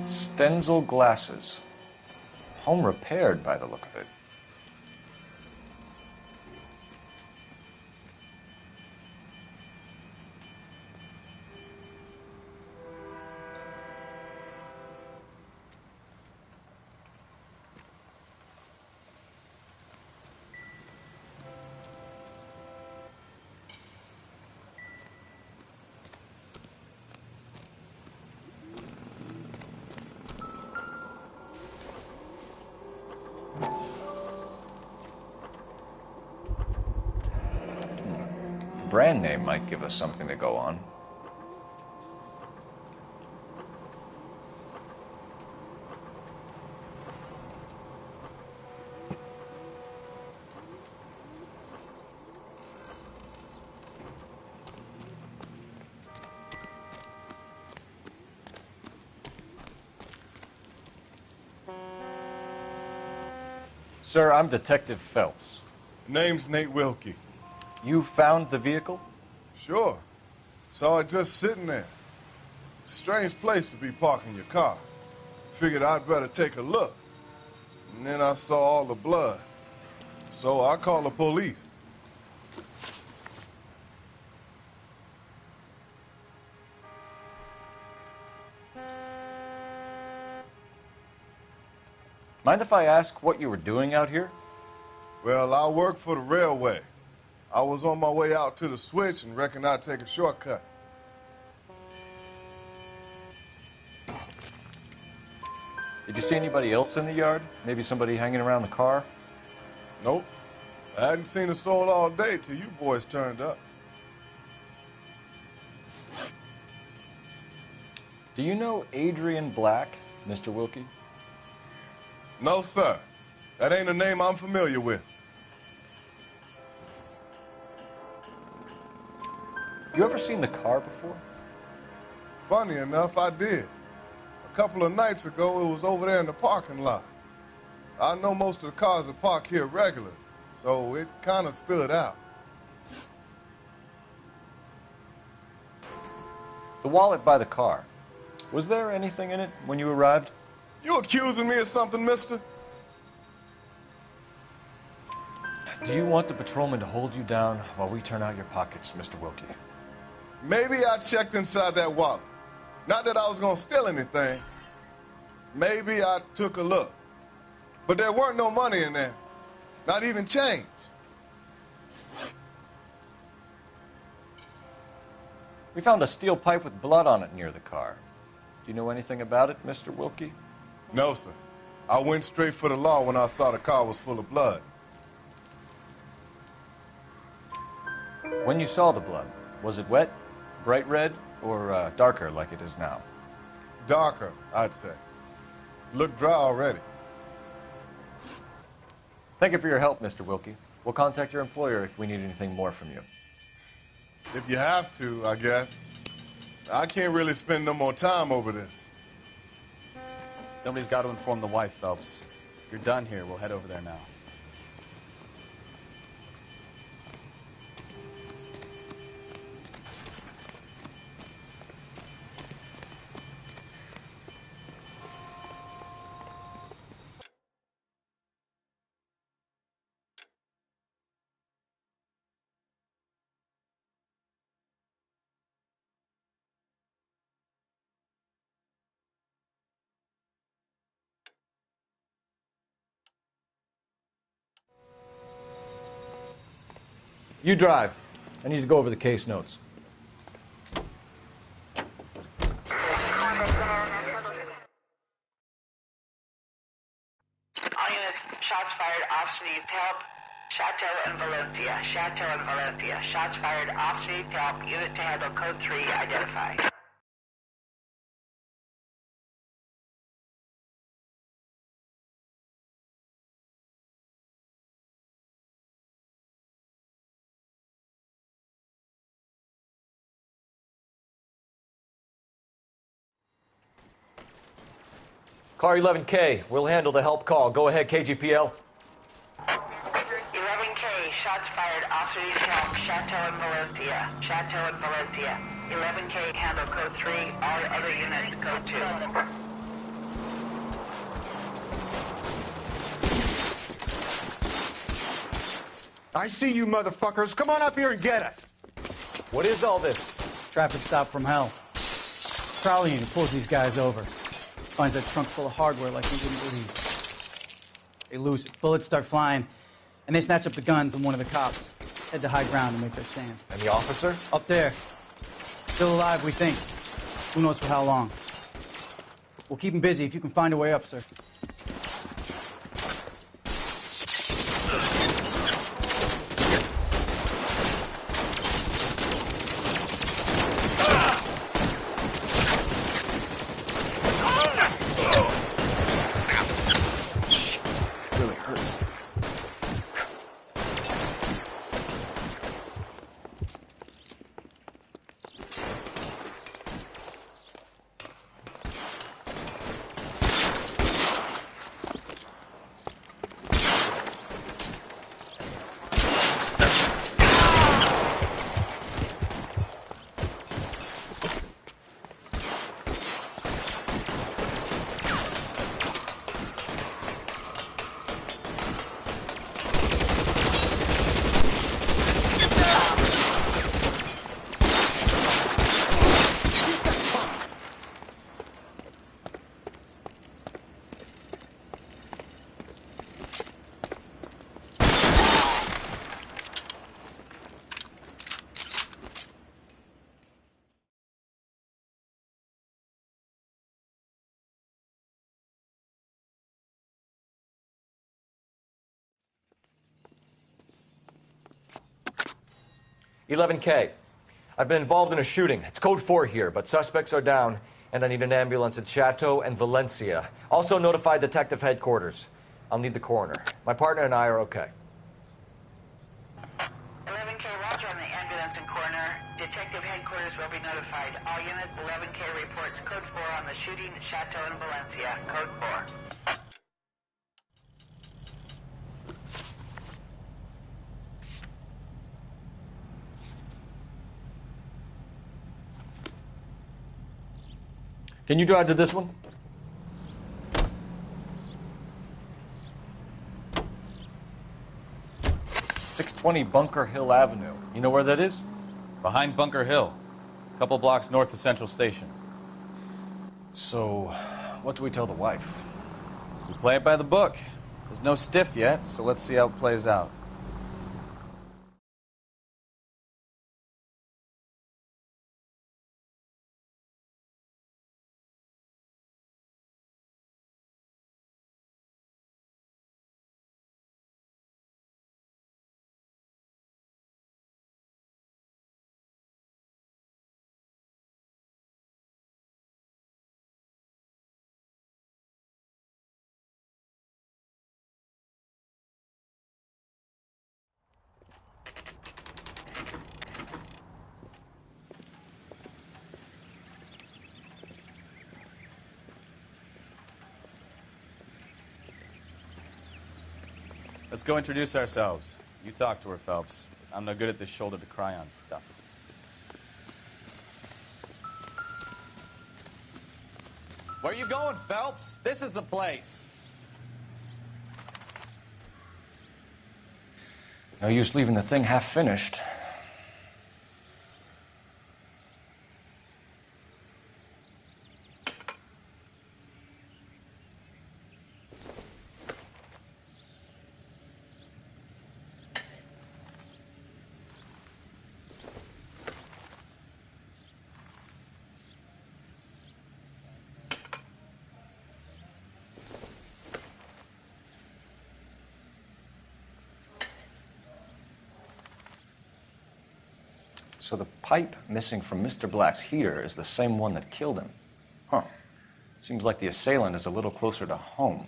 Stenzel glasses. Home repaired by the look of it. Brand name might give us something to go on. Sir, I'm Detective Phelps. Name's Nate Wilkie. You found the vehicle? Sure. Saw it just sitting there. Strange place to be parking your car. Figured I'd better take a look. And then I saw all the blood. So I called the police. Mind if I ask what you were doing out here? Well, I work for the railway. I was on my way out to the switch and reckoned I'd take a shortcut. Did you see anybody else in the yard? Maybe somebody hanging around the car? Nope. I hadn't seen a soul all day till you boys turned up. Do you know Adrian Black, Mr. Wilkie? No, sir. That ain't a name I'm familiar with. You ever seen the car before? Funny enough, I did. A couple of nights ago, it was over there in the parking lot. I know most of the cars are parked here regular, so it kind of stood out. The wallet by the car. Was there anything in it when you arrived? You accusing me of something, mister? Do you want the patrolman to hold you down while we turn out your pockets, Mr. Wilkie? Maybe I checked inside that wallet. Not that I was gonna steal anything. Maybe I took a look. But there weren't no money in there. Not even change. We found a steel pipe with blood on it near the car. Do you know anything about it, Mr. Wilkie? No, sir. I went straight for the law when I saw the car was full of blood. When you saw the blood, was it wet, bright red, or darker like it is now? Darker, I'd say. Looked dry already. Thank you for your help, Mr. Wilkie. We'll contact your employer if we need anything more from you. If you have to, I guess. I can't really spend no more time over this. Somebody's got to inform the wife, Phelps. If you're done here, we'll head over there now. You drive. I need to go over the case notes. All units, shots fired, officer needs help. Chateau and Valencia, Chateau and Valencia. Shots fired, officer needs help. Unit to handle code 3, identify. Car 11K, we'll handle the help call. Go ahead, KGPL. 11K, shots fired, officer needs help. Chateau and Valencia, Chateau and Valencia. 11K, handle code 3, all other units, code 2. I see you motherfuckers. Come on up here and get us. What is all this? Traffic stop from hell. Prowler unit pulls these guys over. Finds a trunk full of hardware like you wouldn't believe. They lose it. Bullets start flying, and they snatch up the guns on one of the cops. Head to high ground and make their stand. And the officer? Up there. Still alive, we think. Who knows for how long. We'll keep him busy if you can find a way up, sir. 11K. I've been involved in a shooting. It's code 4 here, but suspects are down, and I need an ambulance at Chateau and Valencia. Also notify detective headquarters. I'll need the coroner. My partner and I are okay. 11K, roger on the ambulance and coroner. Detective headquarters will be notified. All units, 11K reports code 4 on the shooting at Chateau and Valencia. Code 4. Can you drive to this one? 620 Bunker Hill Avenue. You know where that is? Behind Bunker Hill. A couple blocks north of Central Station. So, what do we tell the wife? We play it by the book. There's no stiff yet, so let's see how it plays out. Let's go introduce ourselves. You talk to her, Phelps. I'm no good at this shoulder to cry on stuff. Where you going, Phelps? This is the place. No use leaving the thing half finished. So the pipe missing from Mr. Black's heater is the same one that killed him. Huh. Seems like the assailant is a little closer to home.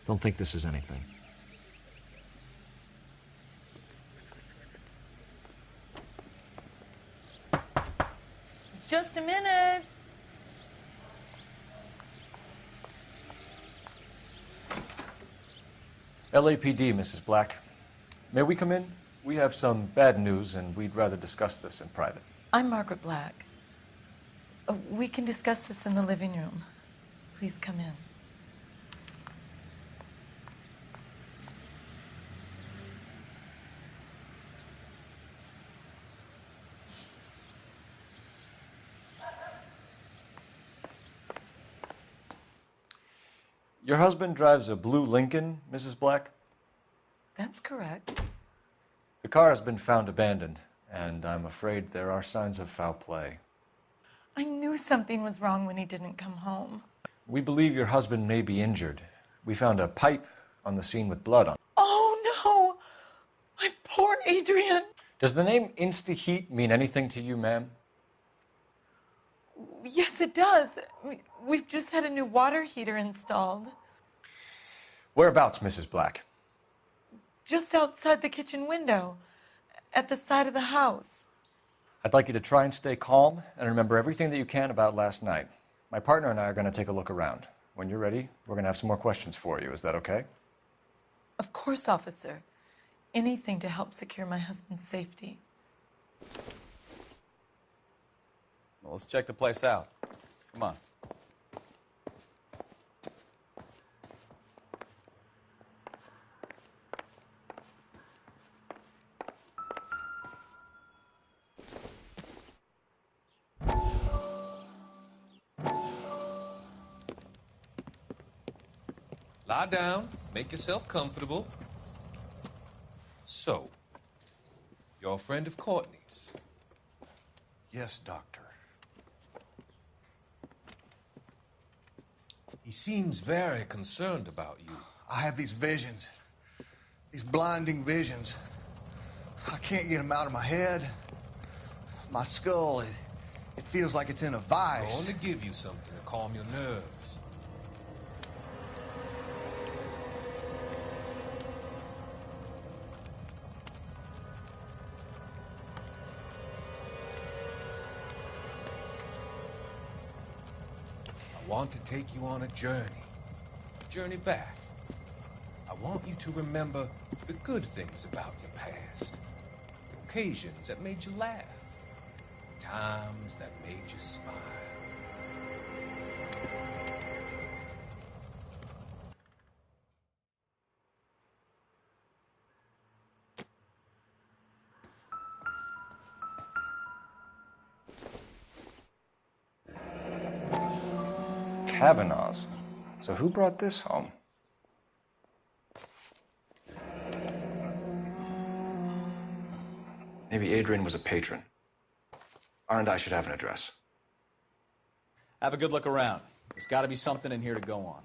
Don't think this is anything. Just a minute. LAPD, Mrs. Black. May we come in? We have some bad news, and we'd rather discuss this in private. I'm Margaret Black. We can discuss this in the living room. Please come in. Your husband drives a blue Lincoln, Mrs. Black? That's correct. The car has been found abandoned, and I'm afraid there are signs of foul play. I knew something was wrong when he didn't come home. We believe your husband may be injured. We found a pipe on the scene with blood on it. Oh, no! My poor Adrian! Does the name Insta-Heat mean anything to you, ma'am? Yes, it does. We've just had a new water heater installed. Whereabouts, Mrs. Black? Just outside the kitchen window, at the side of the house. I'd like you to try and stay calm and remember everything that you can about last night. My partner and I are going to take a look around. When you're ready, we're going to have some more questions for you. Is that okay? Of course, officer. Anything to help secure my husband's safety. Well, let's check the place out. Come on. Lie down. Make yourself comfortable. So, you're a friend of Courtney's? Yes, Doctor. He seems very concerned about you. I have these visions. These blinding visions. I can't get them out of my head. My skull, it feels like it's in a vice. I want to give you something to calm your nerves. I want to take you on a journey back. I want you to remember the good things about your past, the occasions that made you laugh, the times that made you smile. Kavanaugh's. So who brought this home? Maybe Adrian was a patron. R&I should have an address. Have a good look around. There's got to be something in here to go on.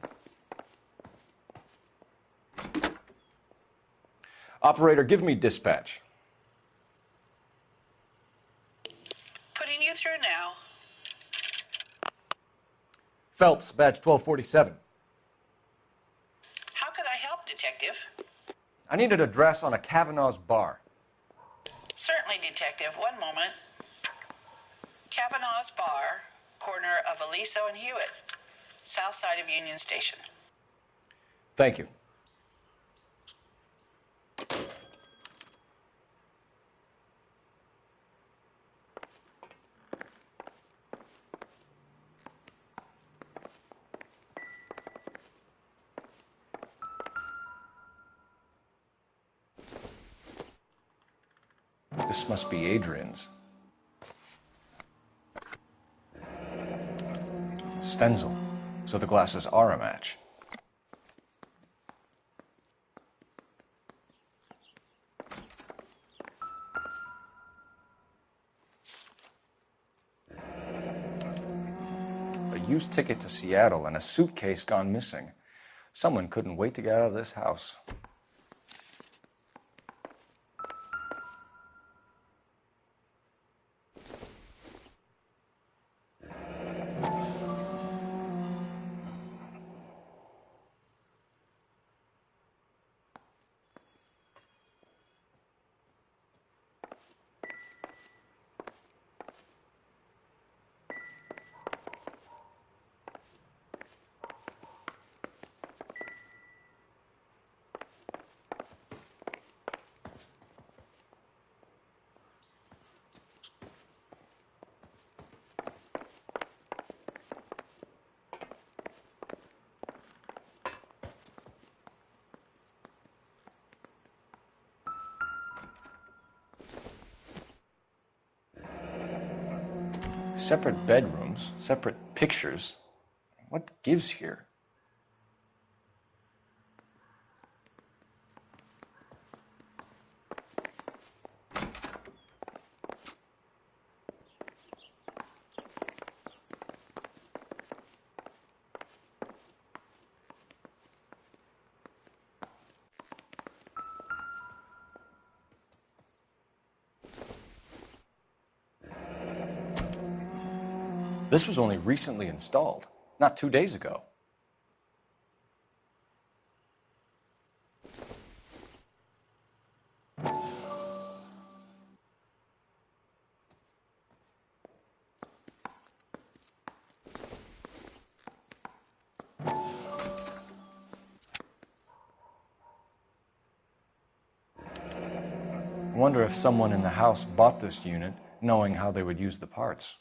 Operator, give me dispatch. Putting you through now. Phelps, badge 1247. How could I help, Detective? I need an address on a Kavanaugh's bar. Certainly, Detective. One moment. Kavanaugh's Bar, corner of Aliso and Hewitt, south side of Union Station. Thank you. This must be Adrian's. Stenzel. So the glasses are a match. A used ticket to Seattle and a suitcase gone missing. Someone couldn't wait to get out of this house. Separate bedrooms, separate pictures. What gives here? This was only recently installed, not 2 days ago. I wonder if someone in the house bought this unit knowing how they would use the parts.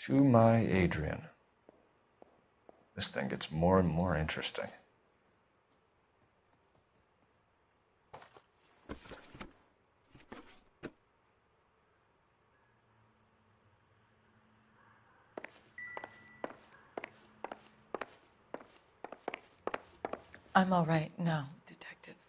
To my Adrian. This thing gets more and more interesting. I'm all right now, detectives.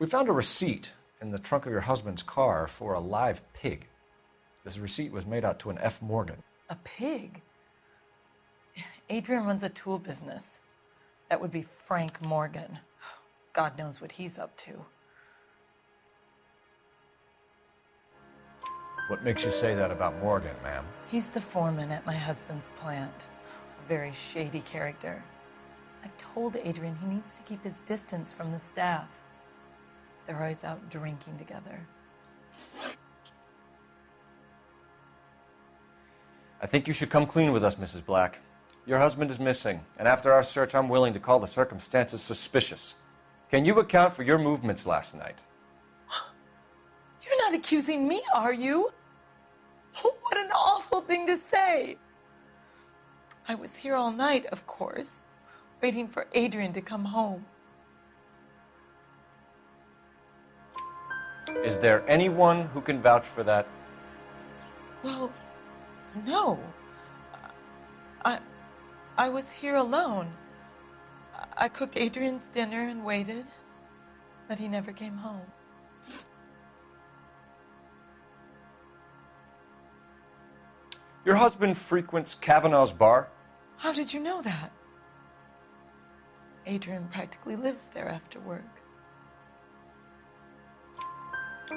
We found a receipt in the trunk of your husband's car for a live pig. This receipt was made out to an F. Morgan. A pig? Adrian runs a tool business. That would be Frank Morgan. God knows what he's up to. What makes you say that about Morgan, ma'am? He's the foreman at my husband's plant. A very shady character. I've told Adrian he needs to keep his distance from the staff. They're always out drinking together. I think you should come clean with us, Mrs. Black. Your husband is missing, and after our search, I'm willing to call the circumstances suspicious. Can you account for your movements last night? You're not accusing me, are you? What an awful thing to say. I was here all night, of course, waiting for Adrian to come home. Is there anyone who can vouch for that? Well, no. I was here alone. I cooked Adrian's dinner and waited, but he never came home. Your husband frequents Kavanaugh's bar? How did you know that? Adrian practically lives there after work.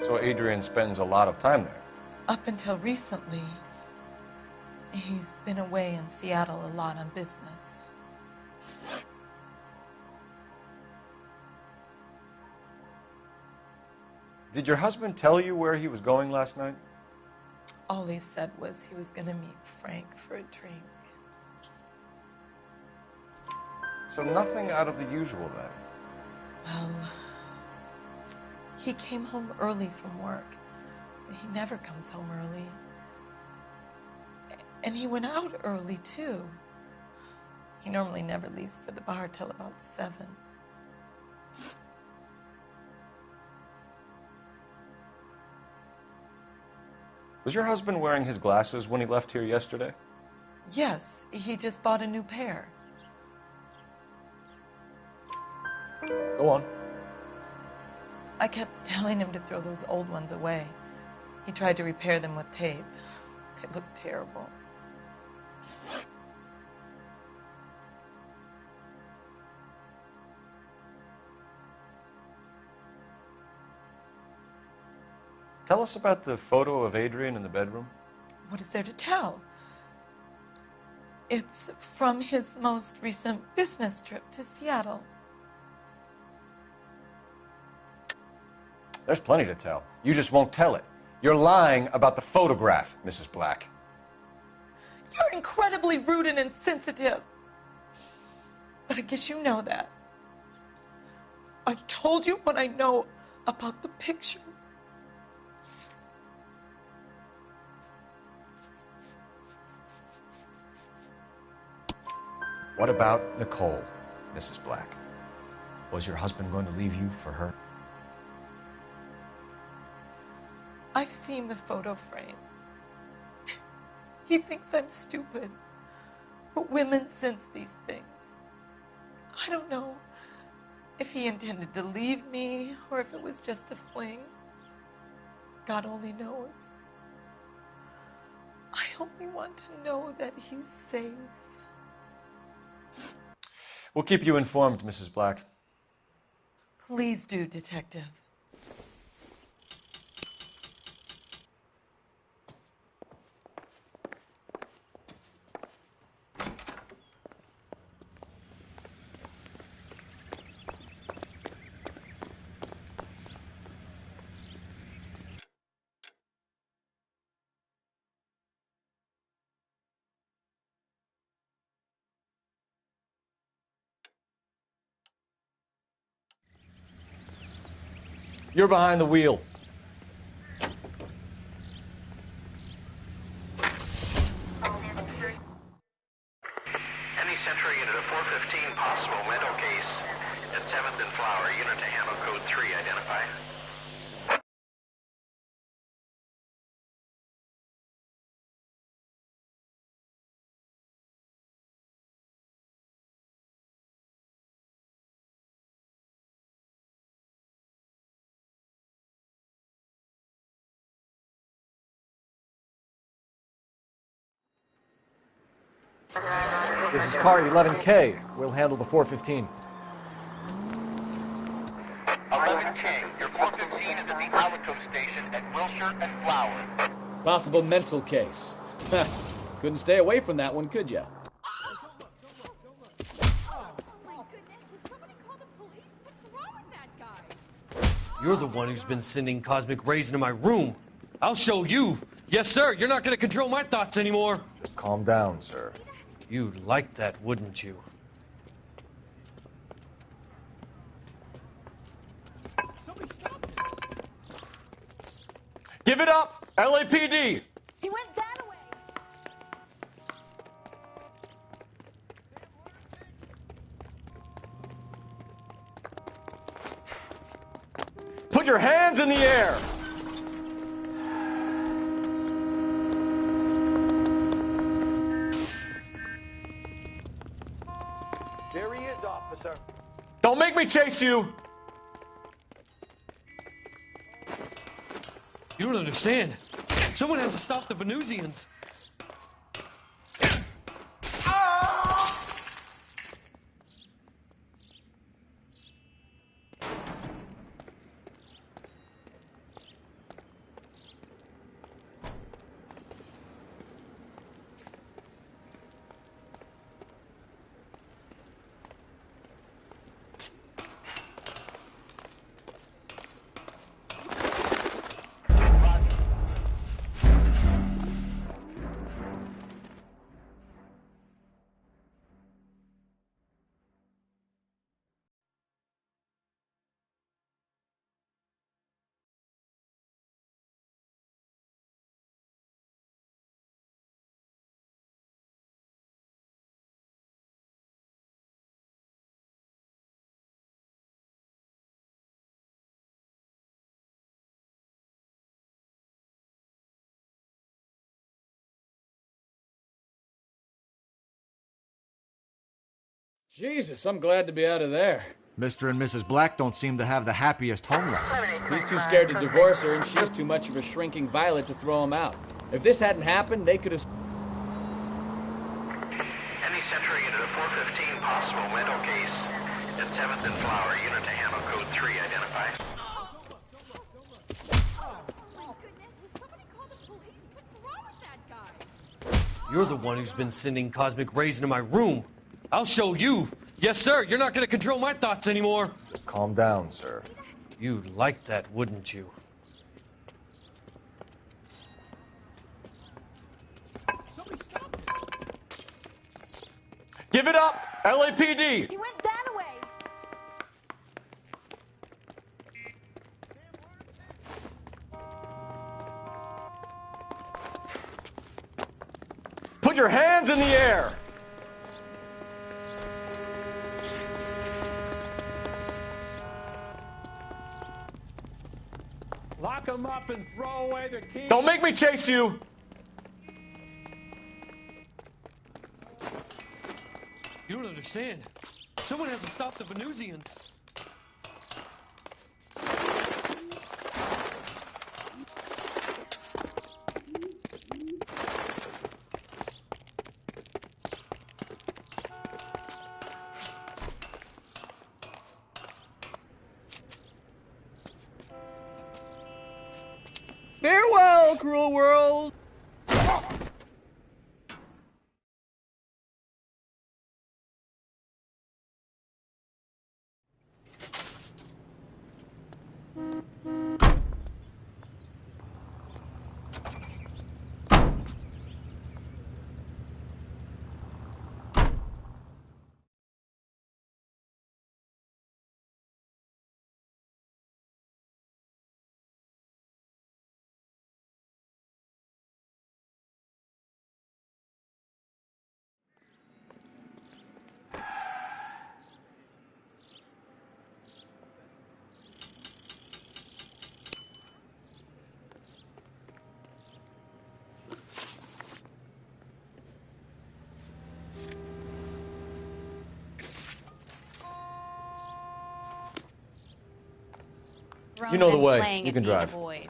So Adrian spends a lot of time there? Up until recently, he's been away in Seattle a lot on business. Did your husband tell you where he was going last night? All he said was he was going to meet Frank for a drink. So nothing out of the usual then? Well, he came home early from work. He never comes home early. And he went out early, too. He normally never leaves for the bar till about 7. Was your husband wearing his glasses when he left here yesterday? Yes, he just bought a new pair. Go on. I kept telling him to throw those old ones away. He tried to repair them with tape. They looked terrible. Tell us about the photo of Adrian in the bedroom. What is there to tell? It's from his most recent business trip to Seattle. There's plenty to tell. You just won't tell it. You're lying about the photograph, Mrs. Black. You're incredibly rude and insensitive. But I guess you know that. I've told you what I know about the picture. What about Nicole, Mrs. Black? Was your husband going to leave you for her? I've seen the photo frame. He thinks I'm stupid. But women sense these things. I don't know if he intended to leave me or if it was just a fling. God only knows. I only want to know that he's safe. We'll keep you informed, Mrs. Black. Please do, Detective. You're behind the wheel. Any Central unit of 415 possible mental case at 7th and Flower. Unit to handle code 3, identify. This is car 11K. We'll handle the 415. 11K, your 415 is at the Alico station at Wilshire and Flower. Possible mental case. Couldn't stay away from that one, could ya? You're the one who's been sending cosmic rays into my room. I'll show you. Yes, sir. You're not going to control my thoughts anymore. Just calm down, sir. You'd like that, wouldn't you? Give it up! LAPD! He went that way. Put your hands in the air! There he is, officer. Don't make me chase you! You don't understand. Someone has to stop the Venusians. Jesus, I'm glad to be out of there. Mr. and Mrs. Black don't seem to have the happiest home life. He's too scared to divorce her, and she's too much of a shrinking violet to throw him out. If this hadn't happened, they could have... Any Central unit of 415 possible mental case at 7th and Flower. Unit to handle code 3, identify. You're the one who's been sending cosmic rays into my room. I'll show you. Yes, sir. You're not going to control my thoughts anymore. Just calm down, sir. You'd like that, wouldn't you? Give it up! LAPD! He went that way. Put your hands in the air! Lock him up and throw away the key. Don't make me chase you! You don't understand. Someone has to stop the Venusians. Farewell, cruel world! thrown You know the than way. playing You at can being drive. boys.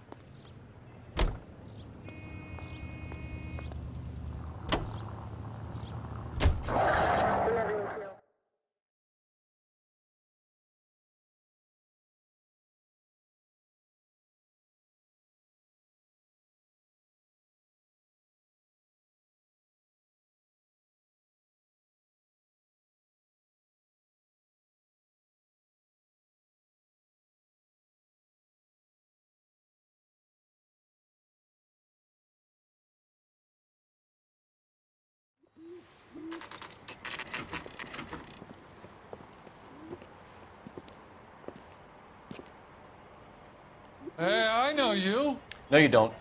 Hey, I know you. No, you don't.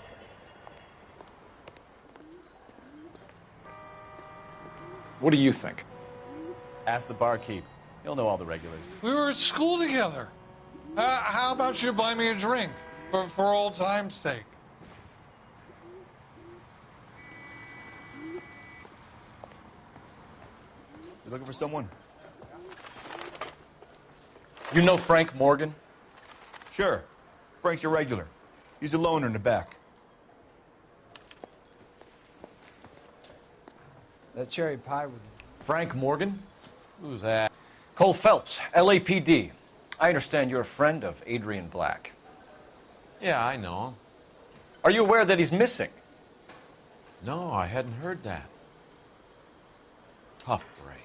What do you think? Ask the barkeep. He'll know all the regulars. We were at school together. How about you buy me a drink for old time's sake? You looking for someone? You know Frank Morgan? Sure. Frank's your regular. He's a loner in the back. That cherry pie was... Frank Morgan? Who's that? Cole Phelps, LAPD. I understand you're a friend of Adrian Black. Yeah, I know him. Are you aware that he's missing? No, I hadn't heard that. Tough break.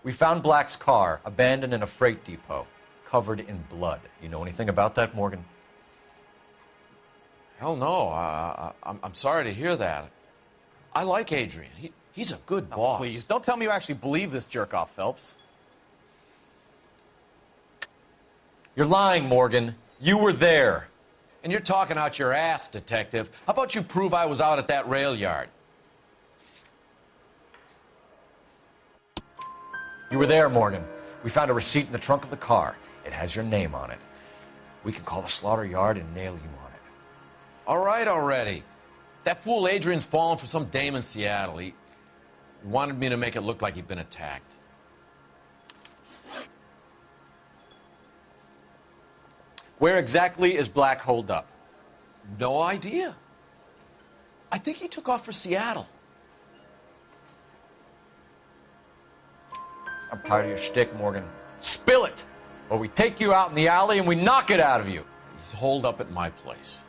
We found Black's car abandoned in a freight depot, covered in blood. You know anything about that, Morgan? Hell no. I'm sorry to hear that. I like Adrian. He's a good boss. Please, don't tell me you actually believe this jerk-off, Phelps. You're lying, Morgan. You were there. And you're talking out your ass, detective. How about you prove I was out at that rail yard? You were there, Morgan. We found a receipt in the trunk of the car. It has your name on it. We can call the slaughter yard and nail you on it. All right already. That fool Adrian's fallen for some dame in Seattle. He wanted me to make it look like he'd been attacked. Where exactly is Black holed up? No idea. I think he took off for Seattle. I'm tired of your shtick, Morgan. Spill it, or we take you out in the alley and we knock it out of you. He's holed up at my place.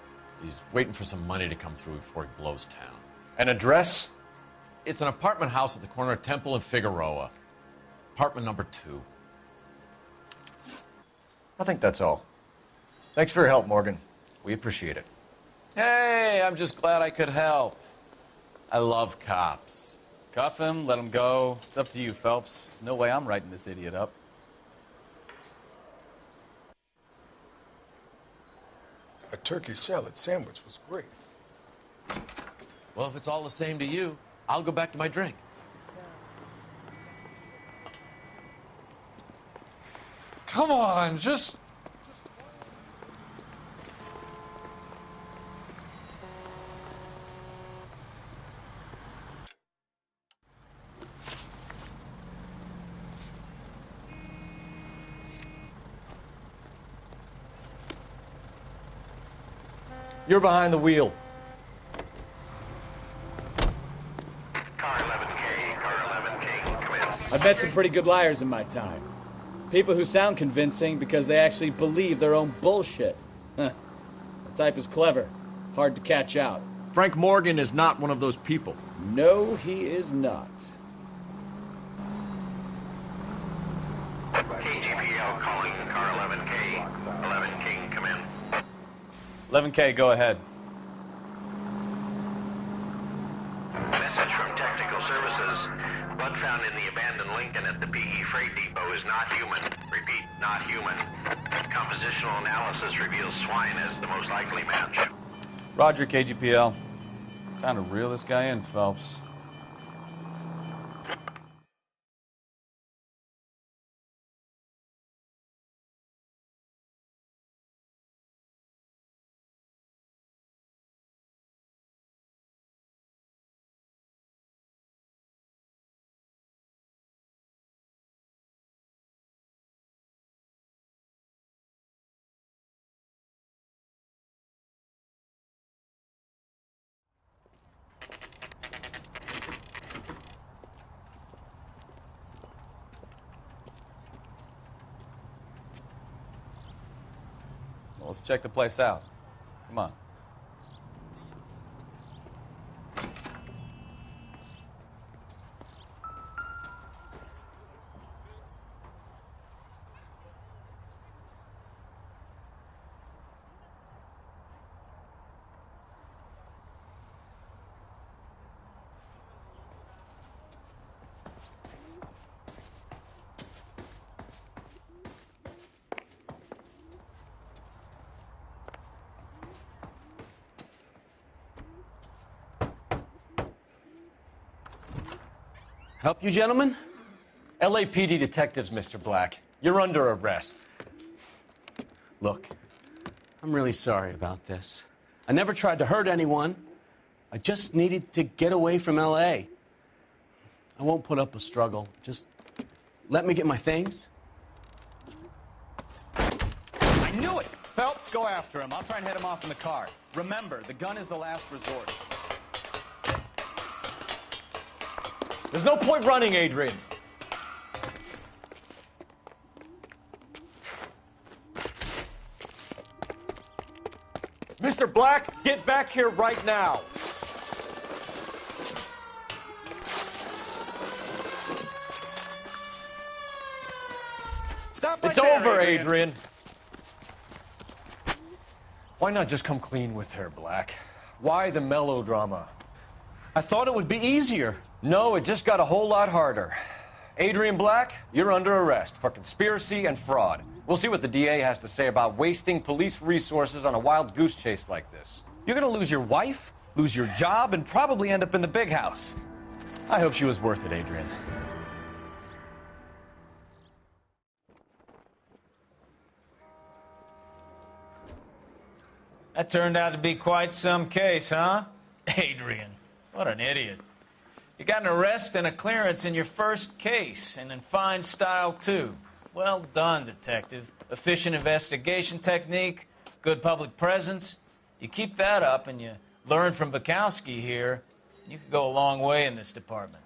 He's waiting for some money to come through before he blows town. An address? It's an apartment house at the corner of Temple and Figueroa. Apartment number 2. I think that's all. Thanks for your help, Morgan. We appreciate it. Hey, I'm just glad I could help. I love cops. Cuff him, let him go. It's up to you, Phelps. There's no way I'm writing this idiot up. A turkey salad sandwich was great. Well, if it's all the same to you, I'll go back to my drink. Come on, just... You're behind the wheel. I've met some pretty good liars in my time. People who sound convincing because they actually believe their own bullshit. The type is clever, hard to catch out. Frank Morgan is not one of those people. No, he is not. KGPL calling car 11K. 11 King, come in. 11K, go ahead. Message from Technical Services. Blood found in the abandoned Lincoln at the PE Freight Depot is not human. Repeat, not human. Compositional analysis reveals swine as the most likely match. Roger, KGPL. Time to reel this guy in, Phelps. let's check the place out. Come on. Help you, gentlemen? LAPD detectives, Mr. Black. You're under arrest. Look, I'm really sorry about this. I never tried to hurt anyone. I just needed to get away from L.A. I won't put up a struggle. Just let me get my things. I knew it! Phelps, go after him. I'll try and head him off in the car. Remember, the gun is the last resort. There's no point running, Adrian. Mr. Black, get back here right now. Stop right It's there, over, Adrian. Why not just come clean with her, Black? Why the melodrama? I thought it would be easier. No, it just got a whole lot harder. Adrian Black, you're under arrest for conspiracy and fraud. We'll see what the DA has to say about wasting police resources on a wild goose chase like this. You're gonna lose your wife, lose your job, and probably end up in the big house. I hope she was worth it, Adrian. That turned out to be quite some case, huh? Adrian, what an idiot. You got an arrest and a clearance in your first case, and in fine style, too. Well done, detective. Efficient investigation technique, good public presence. You keep that up and you learn from Bukowski here, you could go a long way in this department.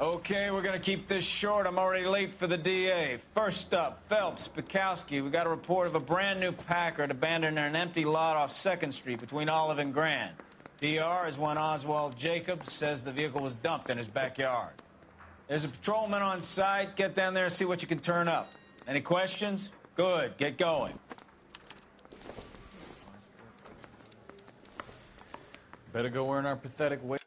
Okay, we're gonna keep this short. I'm already late for the DA. First up, Phelps, Bukowski. We got a report of a brand new Packard abandoned in an empty lot off 2nd Street between Olive and Grand. DR is one Oswald Jacobs, says the vehicle was dumped in his backyard. There's a patrolman on site. Get down there and see what you can turn up. Any questions? Good, get going. Better go earn our pathetic wages.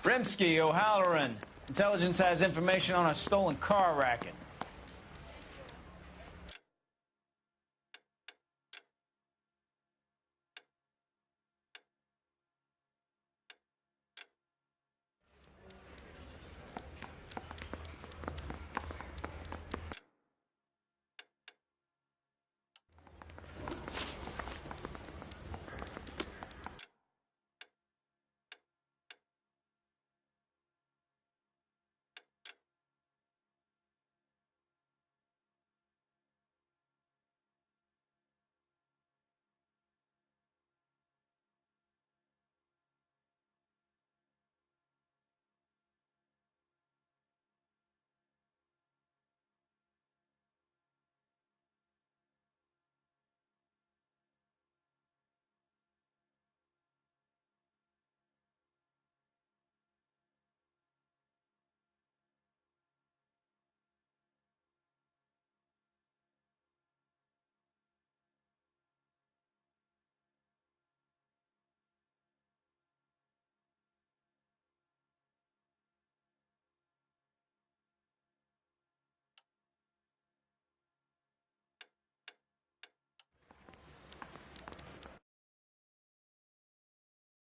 Rimsky, O'Halloran. Intelligence has information on a stolen car racket.